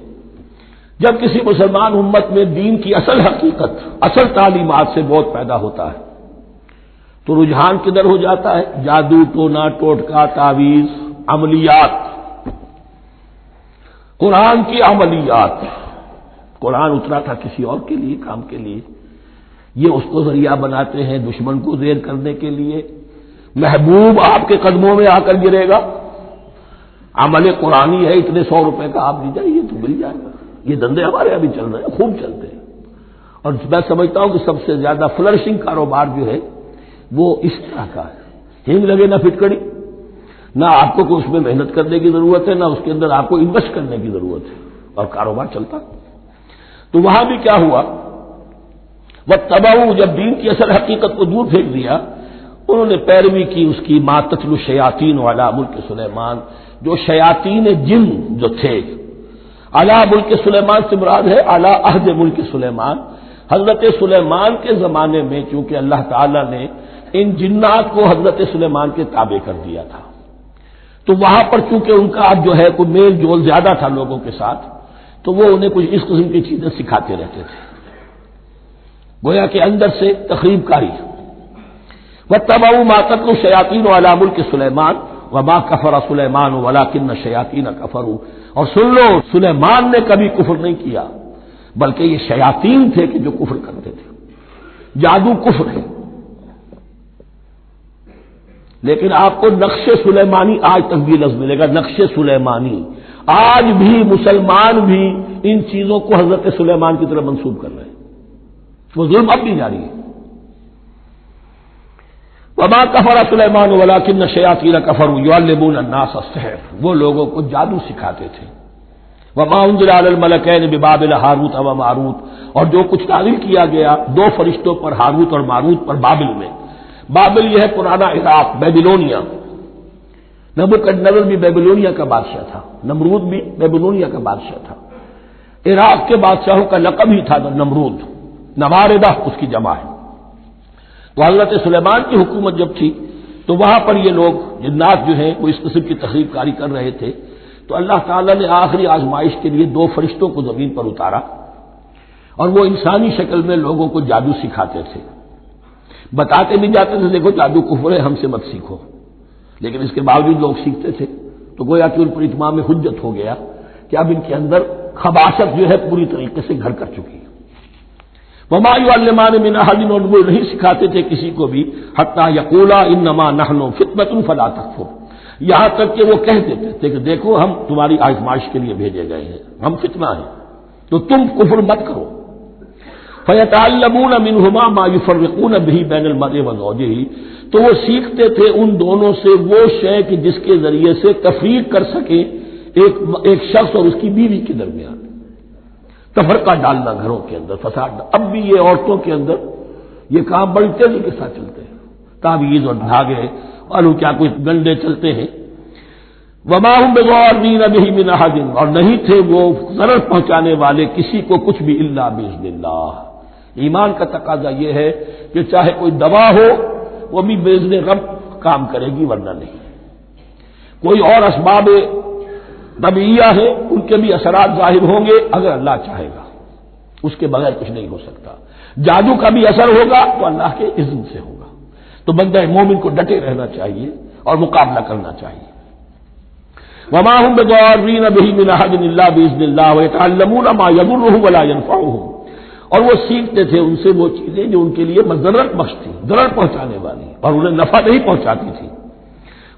جب کسی مسلمان امت میں دین کی اصل حقیقت، اصل تعلیمات سے بہت پیدا ہوتا ہے تو رجحان کدھر ہو جاتا ہے؟ جادو، ٹونا، ٹوٹکا، تعویذ، عملیات، قرآن کی عملیات۔ قرآن اترا تھا کسی اور کے لیے، کام کے لیے، یہ اس کو ذریعہ بناتے ہیں دشمن کو زیر کرنے کے لیے۔ محبوب آپ کے قدموں میں آ کر گرے گا، عمل قرآنی ہے، اتنے 100 روپے کا آپ لی جائیے تو مل جائے گا۔ یہ دندے ہمارے ابھی چل رہے ہیں، خوب چلتے ہیں، اور میں سمجھتا ہوں کہ سب سے زیادہ فلرشنگ کاروبار جو ہے وہ اس طرح کا ہے۔ ہینگ لگے نہ پھٹکڑی، نہ آپ کو کوئی اس میں محنت کرنے کی ضرورت ہے، نہ اس کے اندر آپ کو انویسٹ کرنے کی ضرورت ہے، اور کاروبار چلتا۔ تو وہاں بھی کیا ہوا، واتبعوا، جب دین کی اصل حقیقت کو دور پھینک دیا، انہوں نے پیروی کی اس کی ما تتلو الشیاطین علی ملک سلیمان، جو شیاطین جن جو تھے، علی ملک سلیمان سے مراد ہے علی عہد ملک سلیمان، حضرت سلیمان کے زمانے میں چونکہ اللہ تعالی نے ان جنات کو حضرت سلیمان کے تابع کر دیا تھا، تو وہاں پر چونکہ ان کا جو ہے کوئی میل جول زیادہ تھا لوگوں کے ساتھ، تو وہ انہیں کچھ اس قسم کی چیزیں سکھاتے رہتے تھے، گویا کہ اندر سے تخریب کاری۔ واتبعوا ما تتلو الشیاطین علی ملک سلیمان وما کفر سلیمان ولکن الشیاطین کفروا، اور سن لو سلیمان نے کبھی کفر نہیں کیا، بلکہ یہ شیاطین تھے کہ جو کفر کرتے تھے۔ جادو کفر ہے، لیکن آپ کو نقش سلیمانی آج تک بھی لفظ ملے گا، نقش سلیمانی۔ آج بھی مسلمان بھی ان چیزوں کو حضرت سلیمان کی طرف منسوب کر رہے ہیں، وہ ظلم اب بھی جاری ہے۔ وما کفر سلیمان ولکن الشیاطین کفروا یعلمون الناس السحر، وہ لوگوں کو جادو سکھاتے تھے۔ وما انزل علی الملکین ببابل ہاروت و ماروت، اور جو کچھ نازل کیا گیا 2 فرشتوں پر، ہاروت اور ماروت پر، بابل میں۔ بابل یہ ہے پرانا عراق، بیبلونیا۔ نبوکدنضر بھی بیبلونیا کا بادشاہ تھا، نمرود بھی بیبلونیا کا بادشاہ تھا۔ عراق کے بادشاہوں کا لقب ہی تھا نمرود، نواردہ اس کی جمع ہے۔ تو حضرت سلیمان کی حکومت جب تھی تو وہاں پر یہ لوگ جنات جو ہیں وہ اس قسم کی تخریب کاری کر رہے تھے، تو اللہ تعالیٰ نے آخری آزمائش کے لیے 2 فرشتوں کو زمین پر اتارا، اور وہ انسانی شکل میں لوگوں کو جادو سکھاتے تھے، بتاتے بھی جاتے تھے دیکھو جادو کفر ہے، ہم سے مت سیکھو، لیکن اس کے باوجود لوگ سیکھتے تھے، تو گویا کہ ان پر اتمام حجت ہو گیا کہ اب ان کے اندر خباثت جو ہے پوری طریقے سے گھر کر چکی ہے۔ وما یعلمان من احد، اور وہ نہیں سکھاتے تھے کسی کو بھی، حتی یقولا انما نحن فتنۃ فلا تکفر، یہاں تک کہ وہ کہہ دیتے تھے کہ دیکھو ہم تمہاری آزمائش کے لیے بھیجے گئے ہیں، ہم فتنہ ہیں، تو تم کفر مت کرو۔ فیتعلمون منہما ما یفرقون به بین المرء وزوجہ، تو وہ سیکھتے تھے ان دونوں سے وہ شے کہ جس کے ذریعے سے تفریق کر سکے ایک شخص اور اس کی بیوی کے درمیان، تفرقہ ڈالنا گھروں کے اندر، فساد۔ اب بھی یہ عورتوں کے اندر یہ کام بڑی تیزی کے ساتھ چلتے ہیں، تعویذ اور دھاگے اور کیا کوئی گنڈے چلتے ہیں۔ وما هم بضارین بہ من احد، اور نہیں تھے وہ ضرر پہنچانے والے کسی کو کچھ بھی الا باذن اللہ۔ ایمان کا تقاضا یہ ہے کہ چاہے کوئی دوا ہو وہ بھی باذن رب کام کرے گی، ورنہ نہیں۔ کوئی اور اسباب طبیعیہ ہے، ان کے بھی اثرات ظاہر ہوں گے اگر اللہ چاہے گا، اس کے بغیر کچھ نہیں ہو سکتا۔ جادو کا بھی اثر ہوگا تو اللہ کے اذن سے ہوگا، تو بندہ مومن کو ڈٹے رہنا چاہیے اور مقابلہ کرنا چاہیے۔ وما هم بضارین بہ من احد الا باذن اللہ ویتعلمون ما یضرهم ولا ينفعهم، اور وہ سیکھتے تھے ان سے وہ چیزیں جو ان کے لیے مضرت بخش تھی، ضرر پہنچانے والی، اور انہیں نفع نہیں پہنچاتی تھی۔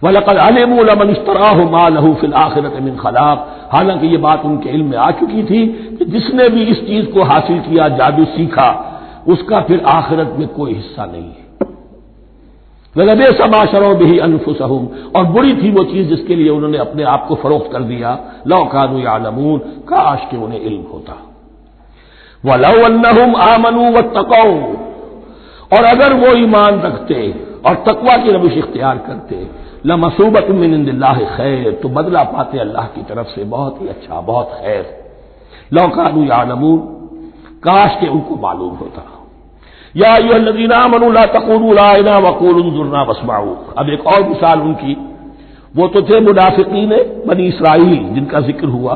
وَلَقَدْ عَلِمُوا لَمَنِ اشْتَرَاهُ مَا لَهُ فِي الْآخِرَةِ مِنْ خَلَاقٍ، حالانکہ یہ بات ان کے علم میں آ چکی تھی کہ جس نے بھی اس چیز کو حاصل کیا، جادو سیکھا، اس کا پھر آخرت میں کوئی حصہ نہیں ہے۔ وَلَبِئْسَ مَا شَرَوْا بِهِ أَنفُسَهُمْ، اور بری تھی وہ چیز جس کے لیے انہوں نے اپنے آپ کو فروخت کر دیا، لَوْ كَانُوا يَعْلَمُونَ، کاش کہ انہیں علم ہوتا۔ وَلَوْ أَنَّهُمْ آمَنُوا وَاتَّقَوْا، اور اگر وہ ایمان رکھتے اور تقوی کی روش اختیار کرتے، لَمَثُوبَةٌ مِّنْ عِندِ اللَّهِ خَيْرٌ، تو بدلہ پاتے اللہ کی طرف سے بہت ہی اچھا، بہت خیر۔ لَوْ كَانُوا يَعْلَمُونَ، کاش کہ ان کو معلوم ہوتا۔ یا ایھا الذین آمنوا لا تقولوا رائنا وقولوا انظرنا واسمعوا، اب ایک اور مثال ان کی، وہ تو تھے منافقین بنی اسرائیل جن کا ذکر ہوا،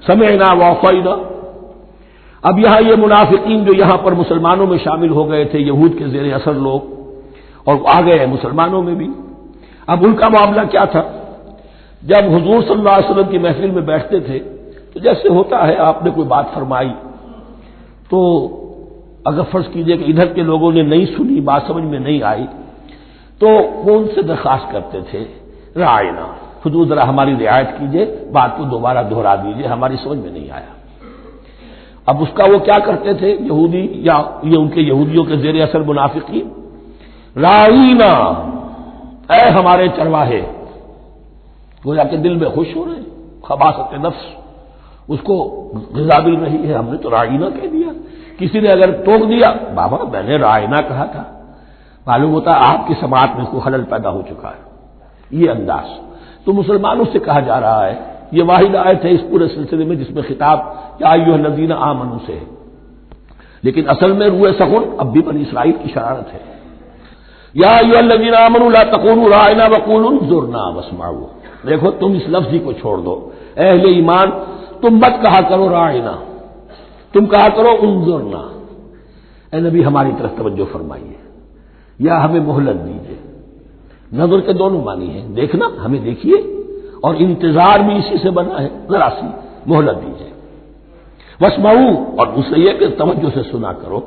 سمعنا وعصینا۔ اب یہاں یہ منافقین جو یہاں پر مسلمانوں میں شامل ہو گئے تھے، یہود کے زیر اثر لوگ، اور آ گئے ہیں مسلمانوں میں بھی، اب ان کا معاملہ کیا تھا؟ جب حضور صلی اللہ علیہ وسلم کی محفل میں بیٹھتے تھے تو جیسے ہوتا ہے آپ نے کوئی بات فرمائی تو اگر فرض کیجئے کہ ادھر کے لوگوں نے نہیں سنی، بات سمجھ میں نہیں آئی، تو وہ ان سے درخواست کرتے تھے رعاینا، حضور ذرا ہماری رعایت کیجئے، بات کو دوبارہ دہرا دیجئے، ہماری سمجھ میں نہیں آیا۔ اب اس کا وہ کیا کرتے تھے یہودی یا یہ ان کے یہودیوں کے زیر اثر منافقین؟ رعاینا، اے ہمارے چرواہے، گویا کہ دل میں خوش ہو رہے ہیں، خباثت نفس اس کو غذا مل رہی ہے، ہم نے تو رعاینا کہہ دیا۔ کسی نے اگر ٹوک دیا، بابا میں نے رعاینا کہا تھا، معلوم ہوتا ہے آپ کی سماعت میں کوئی خلل پیدا ہو چکا ہے، یہ انداز۔ تو مسلمانوں سے کہا جا رہا ہے، یہ واحد آیت ہے اس پورے سلسلے میں جس میں خطاب یا ایھا الذین آمنوا سے ہے، لیکن اصل میں روئے سخن اب بھی بنی اسرائیل کی شرارت ہے۔ یا ایھا الذین آمنوا لا تقولوا رعاینا وقولوا انظرنا واسمعوا، دیکھو تم اس لفظ کو چھوڑ دو، اے اہل ایمان تم مت کہا کرو رعاینا، تم کہا کرو انظرنا، اے نبی ہماری طرف توجہ فرمائیے یا ہمیں مہلت دیجیے۔ نظر کے دونوں معنی ہیں، دیکھنا ہمیں دیکھیے، اور انتظار بھی اسی سے بنا ہے، ذرا سی مہلت دیجیے۔ واسمعوا، اور دوسرے یہ کہ توجہ سے سنا کرو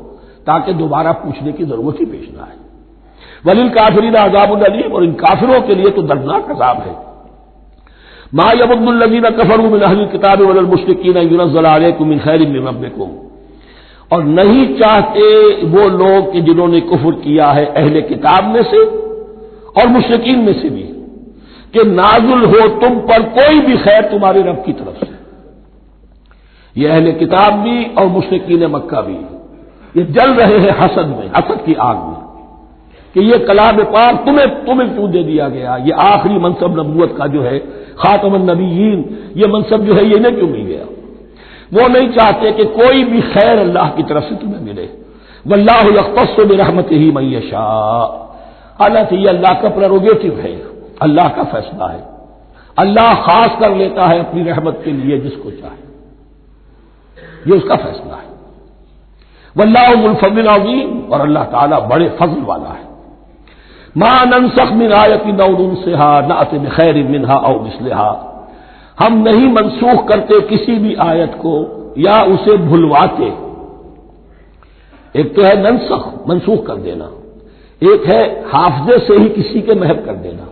تاکہ دوبارہ پوچھنے کی ضرورت ہی پیش نہ آئے۔ وللکافرین عذاب الیم، اور ان کافروں کے لیے تو دردناک عذاب ہے۔ ما یود الذین کفروا من اہل الکتاب ولا المشرکین ان ینزل علیکم من خیر من ربکم، اور نہیں چاہتے وہ لوگ کہ جنہوں نے کفر کیا ہے اہل کتاب میں سے اور مشرکین میں سے بھی، کہ نازل ہو تم پر کوئی بھی خیر تمہارے رب کی طرف سے۔ یہ اہل کتاب بھی اور مشرکین مکہ بھی یہ جل رہے ہیں حسد میں، حسد کی آگ میں، کہ یہ کلام پاک تمہیں کیوں دے دیا گیا، یہ آخری منصب نبوت کا جو ہے خاتم النبیین، یہ منصب جو ہے یہ انہیں کیوں مل گیا؟ وہ نہیں چاہتے کہ کوئی بھی خیر اللہ کی طرف سے تمہیں ملے۔ واللہ یختص برحمتہ من یشاء، حالانکہ یہ اللہ کا پریروگیٹو ہے، اللہ کا فیصلہ ہے، اللہ خاص کر لیتا ہے اپنی رحمت کے لیے جس کو چاہے، یہ اس کا فیصلہ ہے۔ واللہ ذو الفضل العظیم، اور اللہ تعالیٰ بڑے فضل والا ہے۔ ما ننسخ من آیت او ننسها نأت بخیر منها او مثلها، ہم نہیں منسوخ کرتے کسی بھی آیت کو یا اسے بھلواتے۔ ایک تو ہے ننسخ، منسوخ کر دینا، ایک ہے حافظے سے ہی کسی کے محو کر دینا۔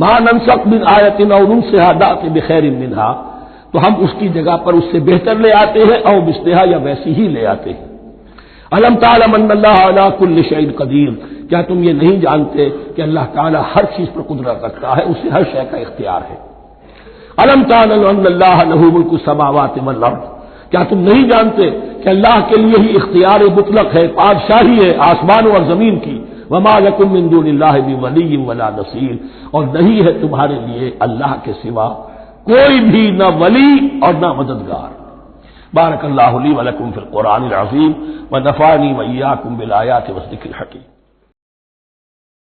ما ننسخ من آیت او ننسها نأت بخیر منها، تو ہم اس کی جگہ پر اس سے بہتر لے آتے ہیں، او مثلها یا ویسی ہی لے آتے ہیں۔ الم تعلم ان اللہ علی کل شیء قدیر، کیا تم یہ نہیں جانتے کہ اللہ تعالیٰ ہر چیز پر قدرت رکھتا ہے، اسے ہر شے کا اختیار ہے۔ الم تعلم ان اللہ لہ ملک السماوات والارض، کیا تم نہیں جانتے کہ اللہ کے لیے ہی اختیار مطلق ہے، بادشاہی ہے آسمانوں اور زمین کی۔ وما لکم من دون اللہ من ولی ولا نصیر، اور نہیں ہے تمہارے لیے اللہ کے سوا کوئی بھی نہ ولی اور نہ مددگار۔ بارک اللہ لی ولکم فی القرآن العظیم ونفعنی وإیاکم بالآیات والذکر الحکیم۔